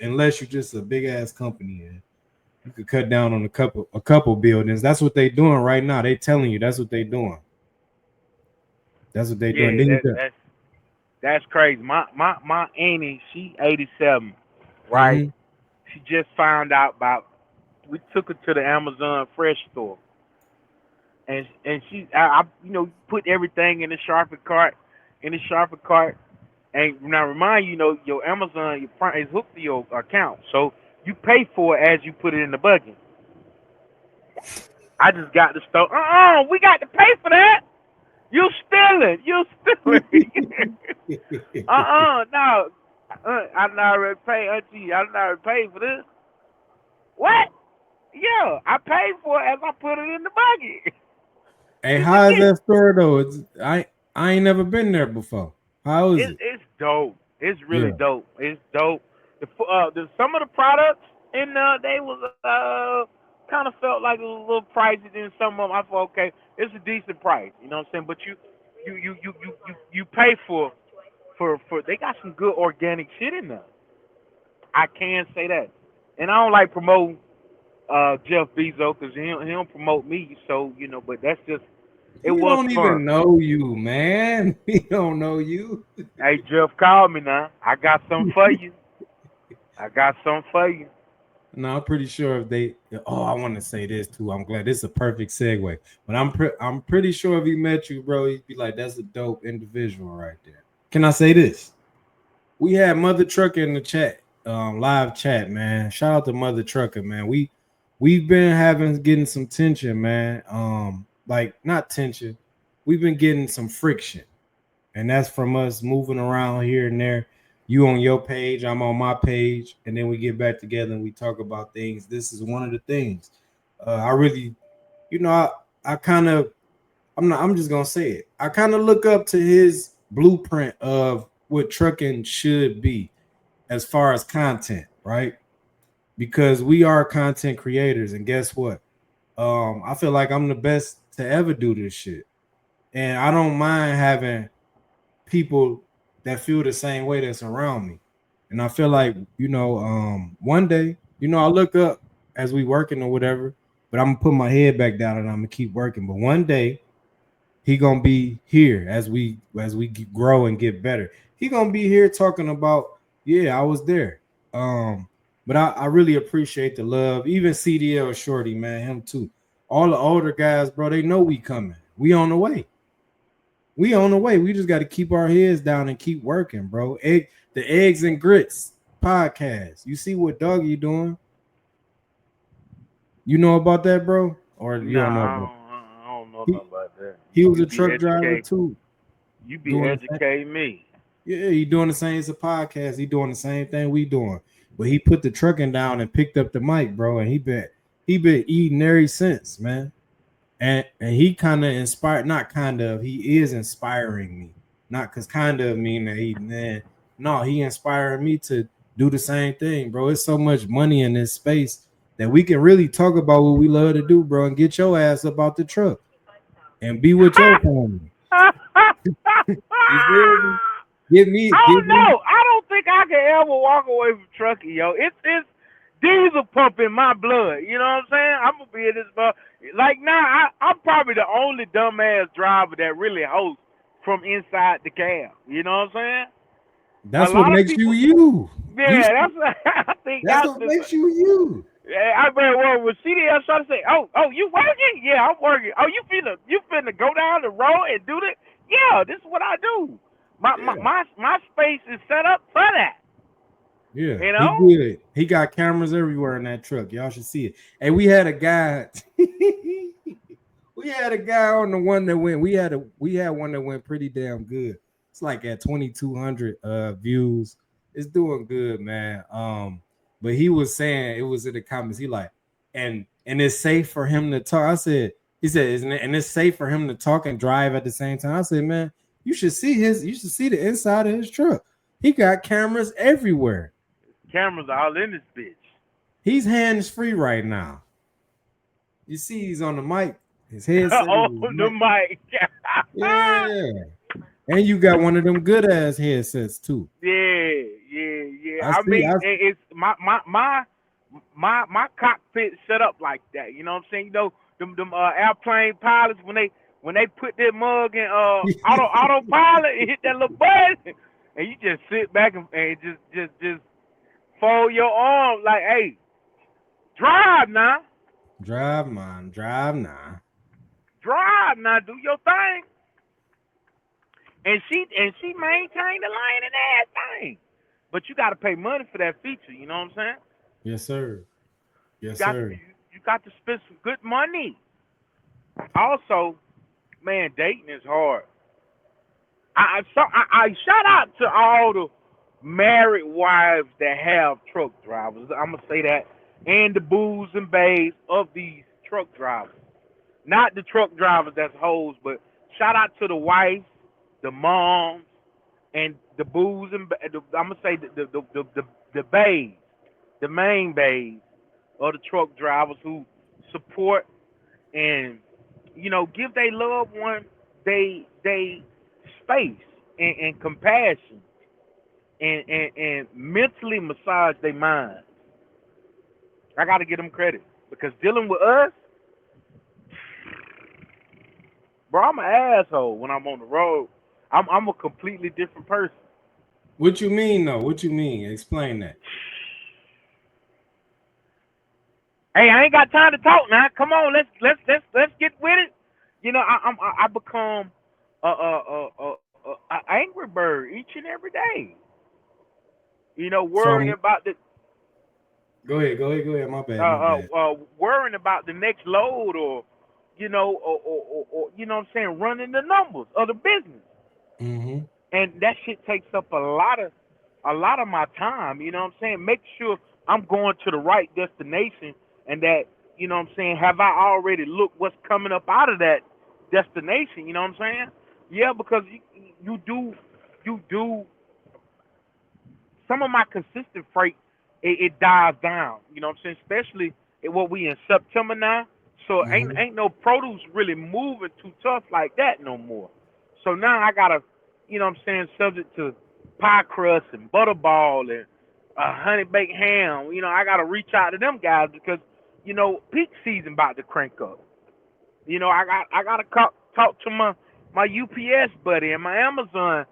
Speaker 2: Unless you're just a big ass company and you could cut down on a couple buildings. That's what they doing right now. They telling you that's what they doing. That's what they doing.
Speaker 1: Yeah,
Speaker 2: Then you got
Speaker 1: that's crazy. My auntie, she 87, right?
Speaker 2: mm-hmm.
Speaker 1: She just found out about. We took her to the Amazon Fresh store, and I put everything in the shopping cart. And now remind you, your Amazon your Prime is hooked to your account, so you pay for it as you put it in the bucket. I just got the store. We got to pay for that. You stealing. You stealing. No. I not already pay, auntie. I not already paid for this. What? Yeah, I paid for it as I put it in the bucket.
Speaker 2: Hey,
Speaker 1: She said,
Speaker 2: how is
Speaker 1: yeah,
Speaker 2: that store though? I ain't never been there before. How is it?
Speaker 1: it's dope. It's really
Speaker 2: Yeah.
Speaker 1: dope. It's dope. The some of the products in they was kind of felt like it was a little pricey. Then some of them I thought, okay, it's a decent price. You know what I'm saying? But you pay for they got some good organic shit in there. I can say that. And I don't like promoting Jeff Bezos because he don't promote me. So but that's just it
Speaker 2: He
Speaker 1: was
Speaker 2: don't
Speaker 1: fun.
Speaker 2: even know you, man. He don't know you.
Speaker 1: Hey Jeff, call me now. I got something for you. I got something for you.
Speaker 2: No, I'm pretty sure if they. Oh, I want to say this too. I'm glad this is a perfect segue. But I'm pretty sure if he met you, bro, he'd be like, "That's a dope individual right there." Can I say this? We had Mother Trucker in the chat, live chat, man. Shout out to Mother Trucker, man. We've been getting some tension, man. Like not tension. We've been getting some friction, and that's from us moving around here and there. You on your page, I'm on my page, and then we get back together and we talk about things. This is one of the things. I really, you know, I kind of, I'm just gonna say it. I kind of look up to his blueprint of what trucking should be as far as content, right? Because we are content creators, and guess what? I feel like I'm the best to ever do this shit, and I don't mind having people that feel the same way that's around me. And I feel like, one day, I look up as we working or whatever, but I'm gonna put my head back down and I'm gonna keep working. But one day he gonna be here as we grow and get better. He gonna be here talking about, yeah, I was there. But I really appreciate the love. Even CDL Shorty, man, him too. All the older guys, bro, they know we coming. We on the way. We on the way. We just got to keep our heads down and keep working, bro. The Eggs and Grits podcast. You see what Doggy doing? You know about that, bro? Or you don't know
Speaker 1: Nah,
Speaker 2: about
Speaker 1: I don't know
Speaker 2: he,
Speaker 1: nothing about that.
Speaker 2: he was
Speaker 1: You
Speaker 2: a
Speaker 1: be
Speaker 2: truck driver
Speaker 1: educated.
Speaker 2: too,
Speaker 1: You be
Speaker 2: doing the same.
Speaker 1: educating me.
Speaker 2: Yeah, he doing the same. It's a podcast. He doing the same thing we doing. But he put the trucking down and picked up the mic, bro. And he been eating ever since, man. And he kind of inspired, not kind of, he is inspiring me. Not because kind of mean that he man. No, he inspired me to do the same thing, bro. It's so much money in this space that we can really talk about what we love to do, bro, and get your ass about the truck and be with your family. You feel me?
Speaker 1: I
Speaker 2: Give
Speaker 1: don't
Speaker 2: me.
Speaker 1: know. I don't think I can ever walk away from trucking, yo. It's diesel pump in my blood. You know what I'm saying? I'm gonna be in this, like now. I'm probably the only dumbass driver that really hosts from inside the cab. You know what I'm saying? A
Speaker 2: That's what
Speaker 1: lot of
Speaker 2: makes you
Speaker 1: people,
Speaker 2: you. You
Speaker 1: yeah. That's I think
Speaker 2: that's
Speaker 1: that's
Speaker 2: what
Speaker 1: the.
Speaker 2: makes you you.
Speaker 1: Yeah, I mean, well, when CDL trying to say, "Oh, you working? Yeah, I'm working. Oh, you finna go down the road and do this? Yeah, this is what I do.
Speaker 2: Yeah.
Speaker 1: My space is set up for that.
Speaker 2: Yeah,
Speaker 1: You
Speaker 2: he
Speaker 1: know?
Speaker 2: good. He got cameras everywhere in that truck. Y'all should see it. And we had a guy. We had a guy on the one that went. We had one that went pretty damn good. It's like at 2,200 views. It's doing good, man. But he was saying it was in the comments. He like, and it's safe for him to talk. I said, he said, isn't it? And it's safe for him to talk and drive at the same time. I said, man, you should see the inside of his truck. He got cameras everywhere.
Speaker 1: Cameras all in this bitch.
Speaker 2: He's hands free right now. You see, he's on the mic. His headset is his
Speaker 1: On the
Speaker 2: mic.
Speaker 1: mic.
Speaker 2: Yeah, and you got one of them good ass headsets too.
Speaker 1: Yeah.
Speaker 2: I
Speaker 1: I
Speaker 2: see.
Speaker 1: mean, it's my cockpit set up like that. You know what I'm saying? You know, them airplane pilots when they put their mug in autopilot and hit that little button, and you just sit back and just fold your arms like, hey, drive now,
Speaker 2: Drive, man, drive now.
Speaker 1: drive now, do your thing. And she maintained the line and everything. But you got to pay money for that feature. You know what I'm saying?
Speaker 2: Yes, sir.
Speaker 1: You
Speaker 2: Yes,
Speaker 1: got
Speaker 2: sir.
Speaker 1: you got to spend some good money. Also, man, dating is hard. I shout out to all the married wives that have truck drivers. I'm gonna say that, and the boos and bays of these truck drivers. Not the truck drivers that's hoes, but shout out to the wives, the moms, and the boos and I'm gonna say the bays, the main bays of the truck drivers who support and give their loved one they space and compassion and mentally massage their mind. I got to give them credit because dealing with us, bro, I'm an asshole when I'm on the road. I'm a completely different person.
Speaker 2: What you mean though? What you mean? Explain that.
Speaker 1: Hey, I ain't got time to talk now. Come on, let's get with it. I become a angry bird each and every day. Worrying
Speaker 2: From
Speaker 1: about the
Speaker 2: go ahead. My bad, my bad.
Speaker 1: worrying about the next load, or what I'm saying, running the numbers of the business,
Speaker 2: Mm-hmm.
Speaker 1: and that shit takes up a lot of my time. You know what I'm saying? Make sure I'm going to the right destination, and that what I'm saying, have I already looked what's coming up out of that destination? You know what I'm saying? Yeah, because you do some of my consistent freight, it dies down. You know what I'm saying? Especially what we in September now. So ain't
Speaker 2: Mm-hmm.
Speaker 1: ain't no produce really moving too tough like that no more. So now I gotta, what I'm saying, subject to pie crust and butterball and honey baked ham. I gotta reach out to them guys because peak season about to crank up. I gotta talk to my UPS buddy and my Amazon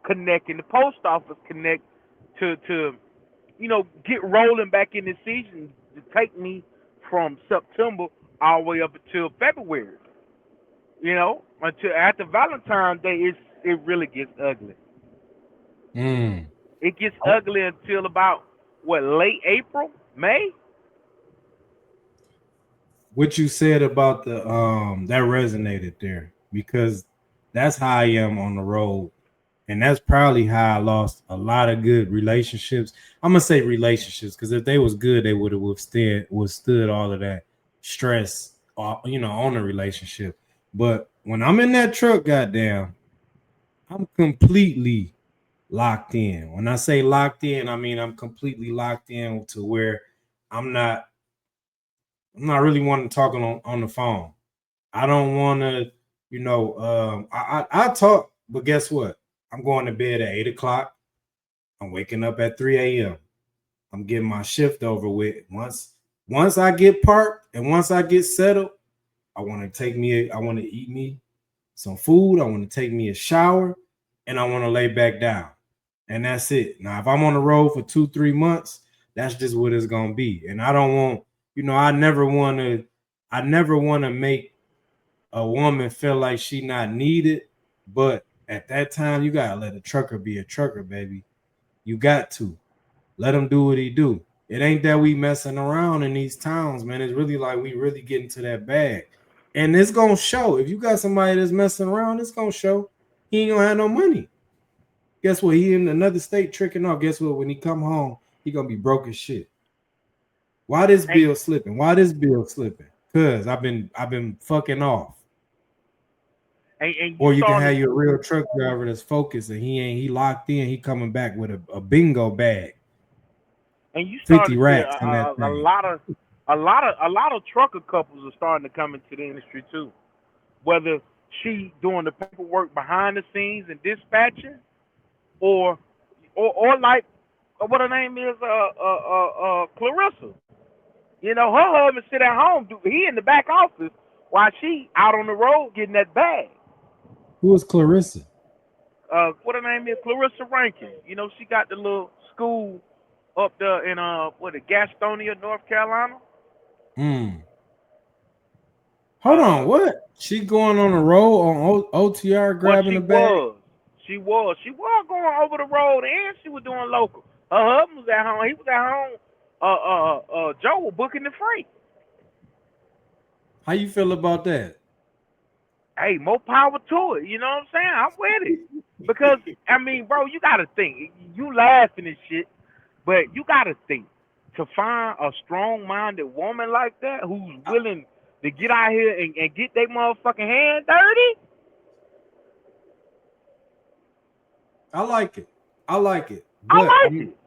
Speaker 1: connect and the post office connect to get rolling back in the season to take me from September all the way up until February. Until after Valentine's Day, it really gets ugly.
Speaker 2: Mm.
Speaker 1: It gets ugly until about what, late April, May.
Speaker 2: What you said about that resonated there because that's how I am on the road And that's probably how I lost a lot of good relationships. I'm gonna say relationships because if they was good, they would have withstood all of that stress, on the relationship. But when I'm in that truck, goddamn, I'm completely locked in. When I say locked in, I mean I'm completely locked in to where I'm not I'm not really wanting to talk on the phone. I don't want to, I talk, but guess what? I'm going to bed at 8 o'clock. I'm waking up at 3 a.m. I'm getting my shift over with. Once I get parked and once I get settled, I want to eat me some food. I want to take me a shower and I want to lay back down. And that's it. Now, if I'm on the road for 2, 3 months, that's just what it's gonna be. And I don't want, I never want to make a woman feel like she not needed. But at that time, you gotta let a trucker be a trucker, baby. You got to let him do what he do. It ain't that we messing around in these towns, man. It's really like we really getting to that bag. And it's gonna show. If you got somebody that's messing around, it's gonna show. He ain't gonna have no money. Guess what? He in another state tricking off. Guess what? When he come home, he gonna be broke as shit. Why this
Speaker 1: And
Speaker 2: bill slipping? Why this bill slipping? Cause I've been fucking off.
Speaker 1: and you
Speaker 2: Or you can
Speaker 1: starting
Speaker 2: have
Speaker 1: to
Speaker 2: your real truck driver that's focused and he locked in. He coming back with a bingo bag,
Speaker 1: and you
Speaker 2: 50
Speaker 1: starting to see
Speaker 2: racks in that
Speaker 1: a
Speaker 2: thing.
Speaker 1: lot of trucker couples are starting to come into the industry too. Whether she doing the paperwork behind the scenes and dispatching, or like what her name is, Clarissa. You know, her husband sit at home. He in the back office while she out on the road getting that bag.
Speaker 2: Who is Clarissa?
Speaker 1: What her name is, Clarissa Rankin. You know, she got the little school up there in Gastonia, North Carolina.
Speaker 2: Hmm. Hold on,
Speaker 1: Uh,
Speaker 2: what? She going on a roll on OTR
Speaker 1: well,
Speaker 2: grabbing a bag?
Speaker 1: she was going over the road, and she was doing local. Her husband was at home. He was at home. Joe was booking the freight.
Speaker 2: How you feel about that?
Speaker 1: Hey, more power to it. You know what I'm saying? I'm with it. Because I mean, bro, you gotta think. You laughing and shit, but you gotta think to find a strong-minded woman like that who's willing to get out here and get their motherfucking hand dirty.
Speaker 2: I like it. I like it.
Speaker 1: I
Speaker 2: But
Speaker 1: like it.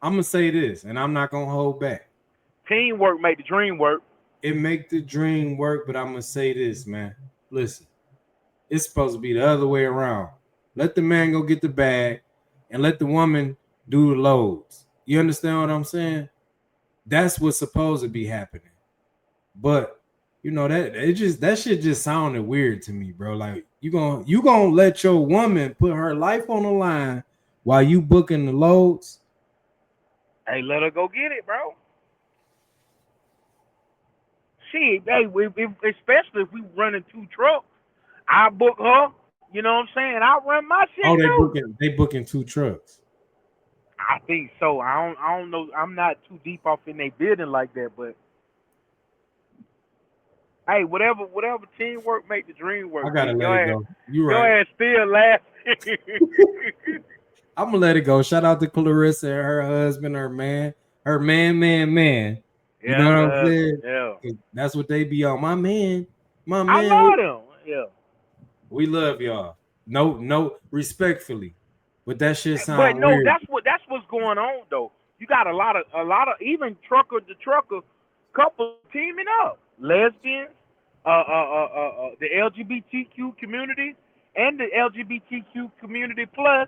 Speaker 2: I'm gonna say this, and I'm not gonna hold back.
Speaker 1: Teamwork make the dream work.
Speaker 2: It make the dream work, but I'm gonna say this, man. Listen, it's supposed to be the other way around. Let the man go get the bag, and let the woman do the loads. You understand what I'm saying? That's what's supposed to be happening. But that shit just sounded weird to me, bro. Like you gonna let your woman put her life on the line while you booking the loads?
Speaker 1: Hey, let her go get it, bro. Shit, hey, especially if we running two trucks, I book her. You know what I'm saying? I run my shit
Speaker 2: Oh,
Speaker 1: too.
Speaker 2: they booking two trucks.
Speaker 1: I think so. I don't know. I'm not too deep off in their building like that, but hey, whatever teamwork make the dream
Speaker 2: I
Speaker 1: work.
Speaker 2: gotta let it go. You
Speaker 1: Your
Speaker 2: right.
Speaker 1: ass still laughing.
Speaker 2: I'm gonna let it go. Shout out to Clarissa and her husband, her man. You
Speaker 1: Yeah,
Speaker 2: know
Speaker 1: that's
Speaker 2: what
Speaker 1: her
Speaker 2: I'm
Speaker 1: husband.
Speaker 2: saying?
Speaker 1: Yeah,
Speaker 2: 'Cause that's what they be on. My
Speaker 1: I
Speaker 2: man.
Speaker 1: love them. Yeah,
Speaker 2: We love y'all. No, respectfully. But that shit
Speaker 1: but
Speaker 2: sound
Speaker 1: no,
Speaker 2: weird.
Speaker 1: that's what's going on though. You got a lot of even trucker couples teaming up, lesbians, the LGBTQ community and the LGBTQ community plus.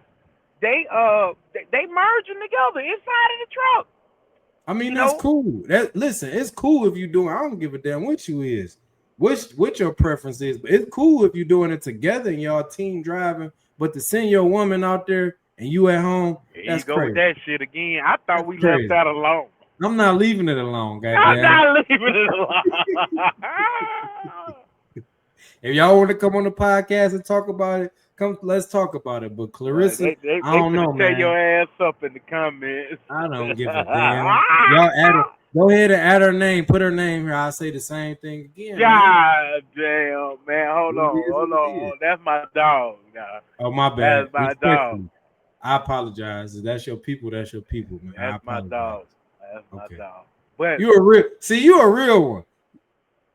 Speaker 1: They merging together inside of the truck.
Speaker 2: I mean,
Speaker 1: You
Speaker 2: that's
Speaker 1: know,
Speaker 2: cool. Listen, it's cool if you doing. I don't give a damn what you is, what your preference is. But it's cool if you're doing it together and y'all team driving. But to send your woman out there and you at home,
Speaker 1: here you
Speaker 2: that's
Speaker 1: go with
Speaker 2: crazy.
Speaker 1: that shit again. I thought
Speaker 2: That's
Speaker 1: we left
Speaker 2: crazy.
Speaker 1: that alone.
Speaker 2: I'm not leaving it alone,
Speaker 1: I'm
Speaker 2: goddamn it.
Speaker 1: not leaving it alone.
Speaker 2: If y'all want to come on the podcast and talk about it, come. Let's talk about it. But
Speaker 1: Right,
Speaker 2: Clarissa,
Speaker 1: they
Speaker 2: I
Speaker 1: they
Speaker 2: don't
Speaker 1: finna
Speaker 2: know,
Speaker 1: tear your
Speaker 2: man.
Speaker 1: ass up in the comments.
Speaker 2: I don't give a damn. Y'all add it. Go ahead and add her name. Put her name here. I'll say the same thing again, man.
Speaker 1: God damn, man. Hold
Speaker 2: What it
Speaker 1: on,
Speaker 2: is,
Speaker 1: hold
Speaker 2: what it
Speaker 1: on.
Speaker 2: is.
Speaker 1: That's my dog. Nah,
Speaker 2: Oh, my
Speaker 1: that's
Speaker 2: bad.
Speaker 1: my dog.
Speaker 2: Respectfully, I apologize. If that's your people, that's your people, man. I
Speaker 1: That's my
Speaker 2: apologize.
Speaker 1: dog. That's my
Speaker 2: Okay.
Speaker 1: dog. But
Speaker 2: You a real see, you a real one.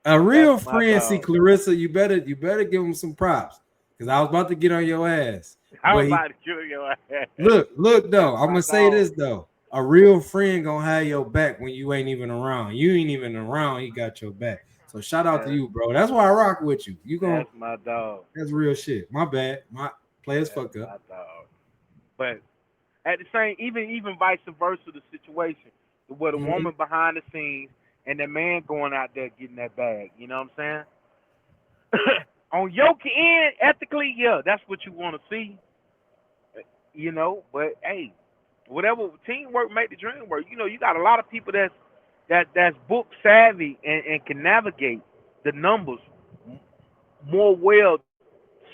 Speaker 2: A
Speaker 1: that's
Speaker 2: real
Speaker 1: my
Speaker 2: friend. See,
Speaker 1: dog.
Speaker 2: Clarissa, you better give him some props. Cause I was about to get on your ass.
Speaker 1: I'm
Speaker 2: But he
Speaker 1: about to kill your ass.
Speaker 2: look though,
Speaker 1: That's
Speaker 2: I'm
Speaker 1: my
Speaker 2: gonna say
Speaker 1: dog.
Speaker 2: this though. A real friend gonna have your back when you ain't even around. You ain't even around, he got your back. So shout out to
Speaker 1: That's,
Speaker 2: you, bro. That's why I rock with you. You gonna
Speaker 1: that's my dog.
Speaker 2: that's real shit. My bad. My players
Speaker 1: That's
Speaker 2: fuck up.
Speaker 1: my dog. But at the same, even vice versa, the situation where the
Speaker 2: Mhm.
Speaker 1: woman behind the scenes and the man going out there getting that bag. You know what I'm saying? On your end, ethically, yeah, that's what you want to see. You know, but hey, whatever teamwork make the dream work. You know, you got a lot of people that's book savvy and can navigate the numbers more well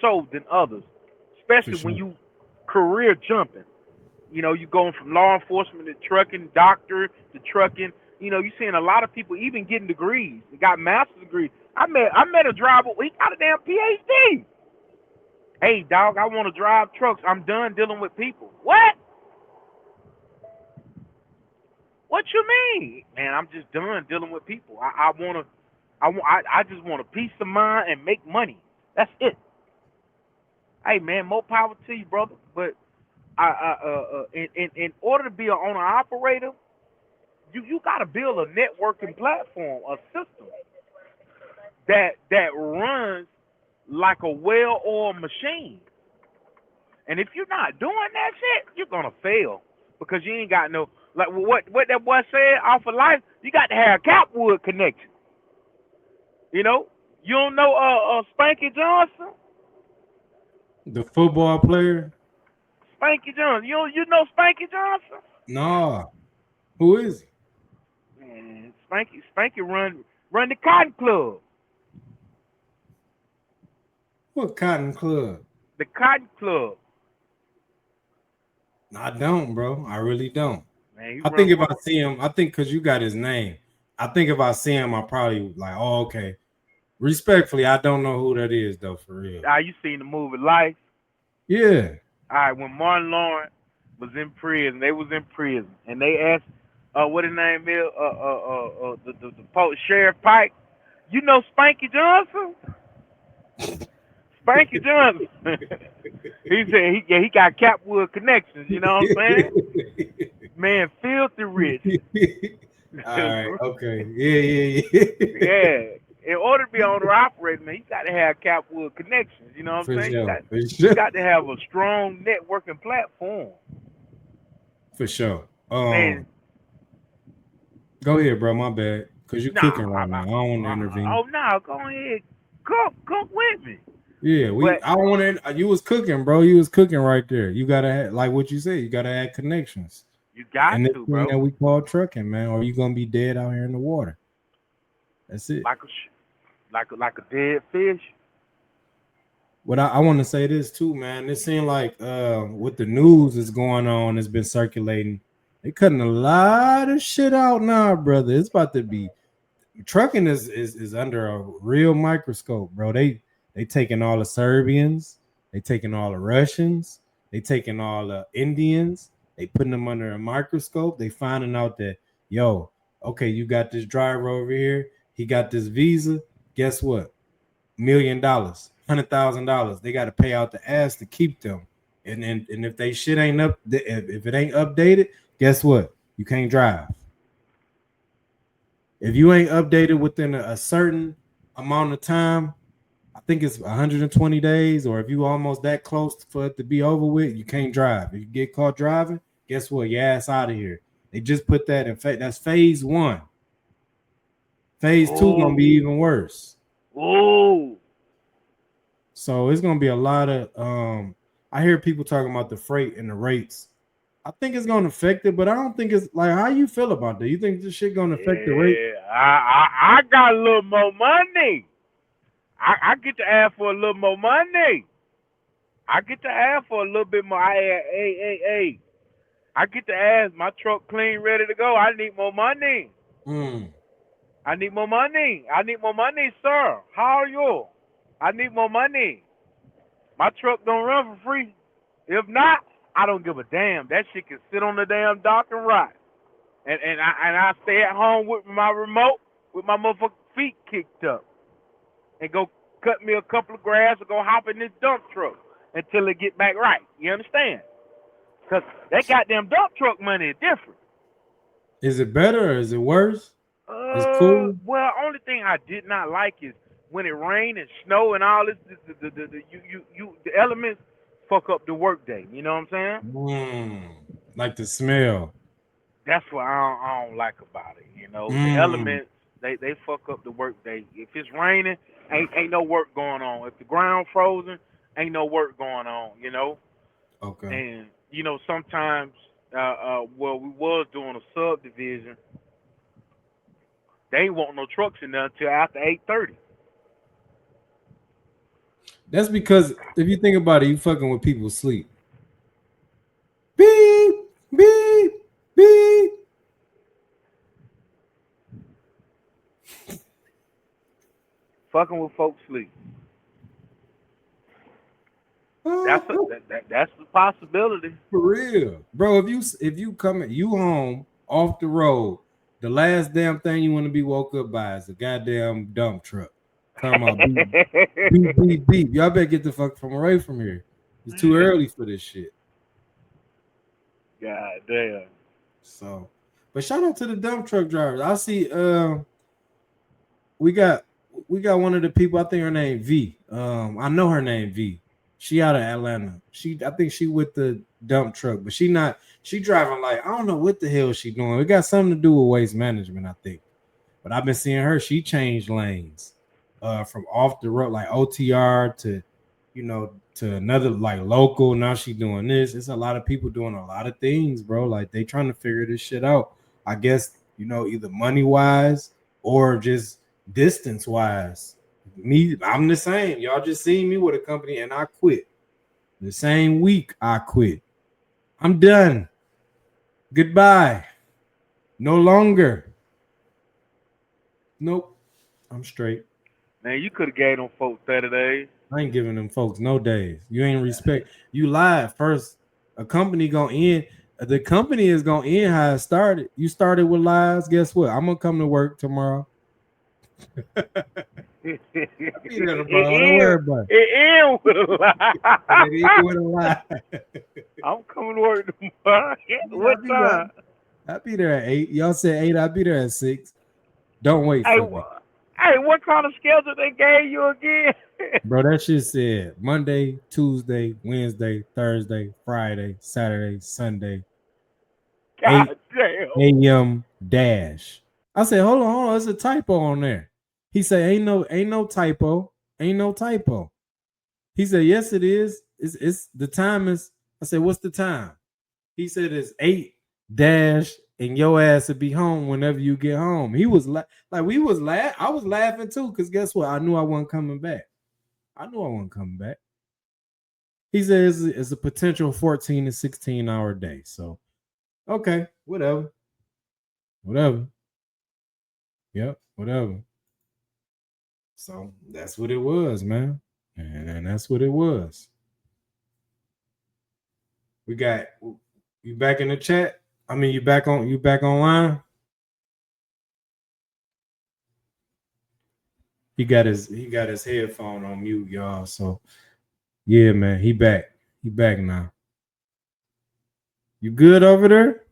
Speaker 1: so than others,
Speaker 2: For
Speaker 1: especially when
Speaker 2: sure.
Speaker 1: you career jumping. You know, you going from law enforcement to trucking, doctor to trucking. You know, you seeing a lot of people even getting degrees. They got master's degrees. I met a driver. He got a damn PhD. Hey, dog, I want to drive trucks. I'm done dealing with people. What? What you mean? Man, I'm just done dealing with people. I want to. I just want a peace of mind and make money. That's it. Hey, man, more power to you, brother. But in order to be an owner operator, you got to build a networking platform, a system that runs like a well-oiled machine. And if you're not doing that shit, you're gonna fail because you ain't got no like what that boy said off of life. You got to have Capwood connection. You know, you don't know Spanky Johnson.
Speaker 2: The football player?
Speaker 1: Spanky Johnson. You know Spanky Johnson.
Speaker 2: Nah. Who is he?
Speaker 1: Man, Spanky run the Cotton Club.
Speaker 2: What Cotton Club?
Speaker 1: The Cotton Club.
Speaker 2: I don't, bro. I really don't.
Speaker 1: Man, he
Speaker 2: I think
Speaker 1: run
Speaker 2: if I
Speaker 1: one.
Speaker 2: see him, I think because you got his name. I think if I see him, I probably like, oh, okay. Respectfully, I don't know who that is though, for real.
Speaker 1: Ah, you seen the movie Life?
Speaker 2: Yeah.
Speaker 1: All right, when Martin Lawrence was in prison, they was in prison, and they asked, what his name is, the Sheriff Pike. You know Spanky Johnson? Spanky Johnson. He said he got Capwood connections. You know what I'm saying? Man, filthy rich.
Speaker 2: All right. Okay. Yeah.
Speaker 1: Yeah. In order to be owner operator, man, you got to have Capwood connections. You know what I'm
Speaker 2: For
Speaker 1: saying?
Speaker 2: sure. For
Speaker 1: You
Speaker 2: sure.
Speaker 1: got to have a strong networking platform.
Speaker 2: For sure.
Speaker 1: Man,
Speaker 2: Go ahead, bro. My bad. Cause you
Speaker 1: nah,
Speaker 2: cooking right now. I don't want to intervene.
Speaker 1: oh no, go ahead, cook with me.
Speaker 2: Yeah,
Speaker 1: But
Speaker 2: I wanted you was cooking, bro. You was cooking right there. You gotta have, like what you said, you gotta add connections.
Speaker 1: you got
Speaker 2: And this
Speaker 1: to,
Speaker 2: thing
Speaker 1: bro.
Speaker 2: that we call trucking, man, or you gonna be dead out here in the water. That's it.
Speaker 1: Like a like a dead fish.
Speaker 2: What I want to say this too, man. It seemed like with the news is going on, it's been circulating. They cutting a lot of shit out now, brother. It's about to be trucking is under a real microscope, bro. They taking all the Serbians, they taking all the Russians, they taking all the Indians, they putting them under a microscope. They finding out that yo, okay, you got this driver over here, he got this visa. Guess what? $1 million, $100,000. They got to pay out the ass to keep them. And if they shit ain't up, if it ain't updated, guess what? You can't drive. If you ain't updated within a certain amount of time, I think it's 120 days, or if you almost that close for it to be over with, you can't drive. If you get caught driving, guess what? Your ass out of here. They just put that in fact. That's phase one. Phase two gonna be
Speaker 1: Oh,
Speaker 2: even worse.
Speaker 1: oh,
Speaker 2: So it's gonna be a lot of I hear people talking about the freight and the rates. I think it's gonna affect it, but I don't think it's like how you feel about that. You think this shit gonna affect the rate?
Speaker 1: yeah. I got a little more money. I get to ask for a little more money. I get to ask for a little bit more. Hey. I get to ask my truck clean, ready to go. I need more money.
Speaker 2: Mm.
Speaker 1: I need more money. I need more money, sir. How are you? I need more money. My truck don't run for free. If not, I don't give a damn. That shit can sit on the damn dock and rot. And I stay at home with my remote with my motherfucking feet kicked up and go cut me a couple of grass or go hop in this dump truck until it get back right. You understand? Cause that goddamn dump truck money is different.
Speaker 2: Is it better or is it worse? It's cool.
Speaker 1: Well, only thing I did not like is when it rain and snow and all this, the elements fuck up the work day. You know what I'm saying?
Speaker 2: Mm. Like the smell.
Speaker 1: That's what I don't like about it. You know, the
Speaker 2: Mm.
Speaker 1: elements they fuck up the work day. If it's raining, ain't no work going on. If the ground frozen, ain't no work going on. You know,
Speaker 2: Okay.
Speaker 1: and sometimes well we was doing a subdivision. They ain't want no trucks in there until after 8:30.
Speaker 2: That's because if you think about it, you fucking with people's sleep. Beep, beep, beep.
Speaker 1: Fucking with folks sleep. That's a, that's the possibility.
Speaker 2: For real, bro. If you coming you home off the road, the last damn thing you want to be woke up by is a goddamn dump truck. Talking about beep, beep, beep, beep. Y'all better get the fuck from away from here. It's too early for this shit.
Speaker 1: God damn.
Speaker 2: So, but shout out to the dump truck drivers. I see. We got we got one of the people. I think her name V. I know her name V. She out of Atlanta. I think she with the dump truck, but she not. She driving like I don't know what the hell she doing. It got something to do with waste management, I think. But I've been seeing her. She changed lanes, from off the road like OTR to, to another like local. Now she doing this. It's a lot of people doing a lot of things, bro. Like they trying to figure this shit out. I guess either money wise or just distance wise. Me, I'm the same. Y'all just seen me with a company and I quit. The same week I quit. I'm done. Goodbye. No longer. Nope. I'm straight.
Speaker 1: Man, you could have gave them folks 30 days.
Speaker 2: I ain't giving them folks no days. You ain't respect. You lied first. A company gonna end. The company is gonna end how it started. You started with lies. Guess what? I'm gonna come to work tomorrow.
Speaker 1: it
Speaker 2: I'll be there tomorrow. Don't worry about it.
Speaker 1: end with a
Speaker 2: And
Speaker 1: lie.
Speaker 2: it ain't with a lie.
Speaker 1: I'm coming to work tomorrow.
Speaker 2: Yeah,
Speaker 1: What time?
Speaker 2: I'll be there at 8. Y'all said 8. I'll be there at 6. Don't wait
Speaker 1: Hey,
Speaker 2: for me.
Speaker 1: hey, what kind of schedule they gave you again?
Speaker 2: Bro, that shit said Monday, Tuesday, Wednesday, Thursday, Friday, Saturday, Sunday, 8
Speaker 1: God damn.
Speaker 2: a.m. dash. I said, hold on, there's a typo on there. He said, ain't no typo. Ain't no typo. He said, yes, it is. It's the time is. I said, what's the time? He said it's 8 dash and your ass will be home whenever you get home. He was like we was I was laughing too, because guess what? I knew I wasn't coming back. I knew I wasn't coming back. He says it's a potential 14 to 16-hour day. So okay, whatever. Whatever. Yep, whatever. So that's what it was, man. And that's what it was. We got you back in the chat. I mean, you back online. He got his headphone on mute, y'all. So yeah, man, he back. He back now. You good over there?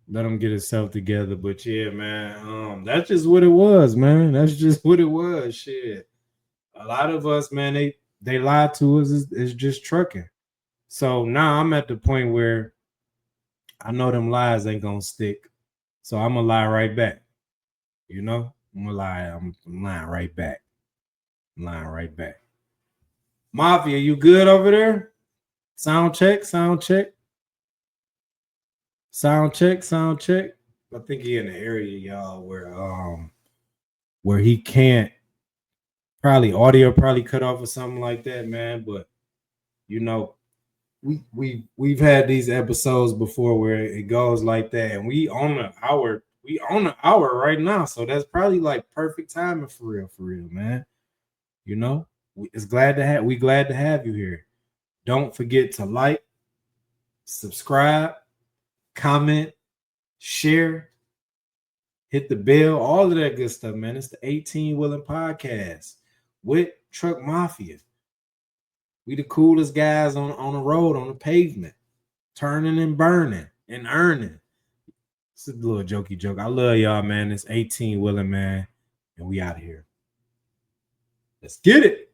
Speaker 2: Let him get himself together. But yeah, man, that's just what it was, man. That's just what it was. Shit. A lot of us, man, they lied to us. It's just trucking. So now I'm at the point where I know them lies ain't gonna stick. So I'm gonna lie right back. I'm gonna lie. I'm lying right back. I'm lying right back. Mafia, you good over there? Sound check, sound check, sound check, sound check. I think he in the area, y'all, where he can't probably audio probably cut off or something like that, man. But you know, we've had these episodes before where it goes like that, and we on the hour right now, so that's probably like perfect timing for real, man. You know, it's glad to have you here. Don't forget to like, subscribe, comment, share, hit the bell, all of that good stuff, man. It's the 18 Willing Podcast with Truck Mafia. We the coolest guys on the road, on the pavement, turning and burning and earning. It's a little jokey joke. I love y'all, man. It's 18 Willing, man. And we out of here. Let's get it.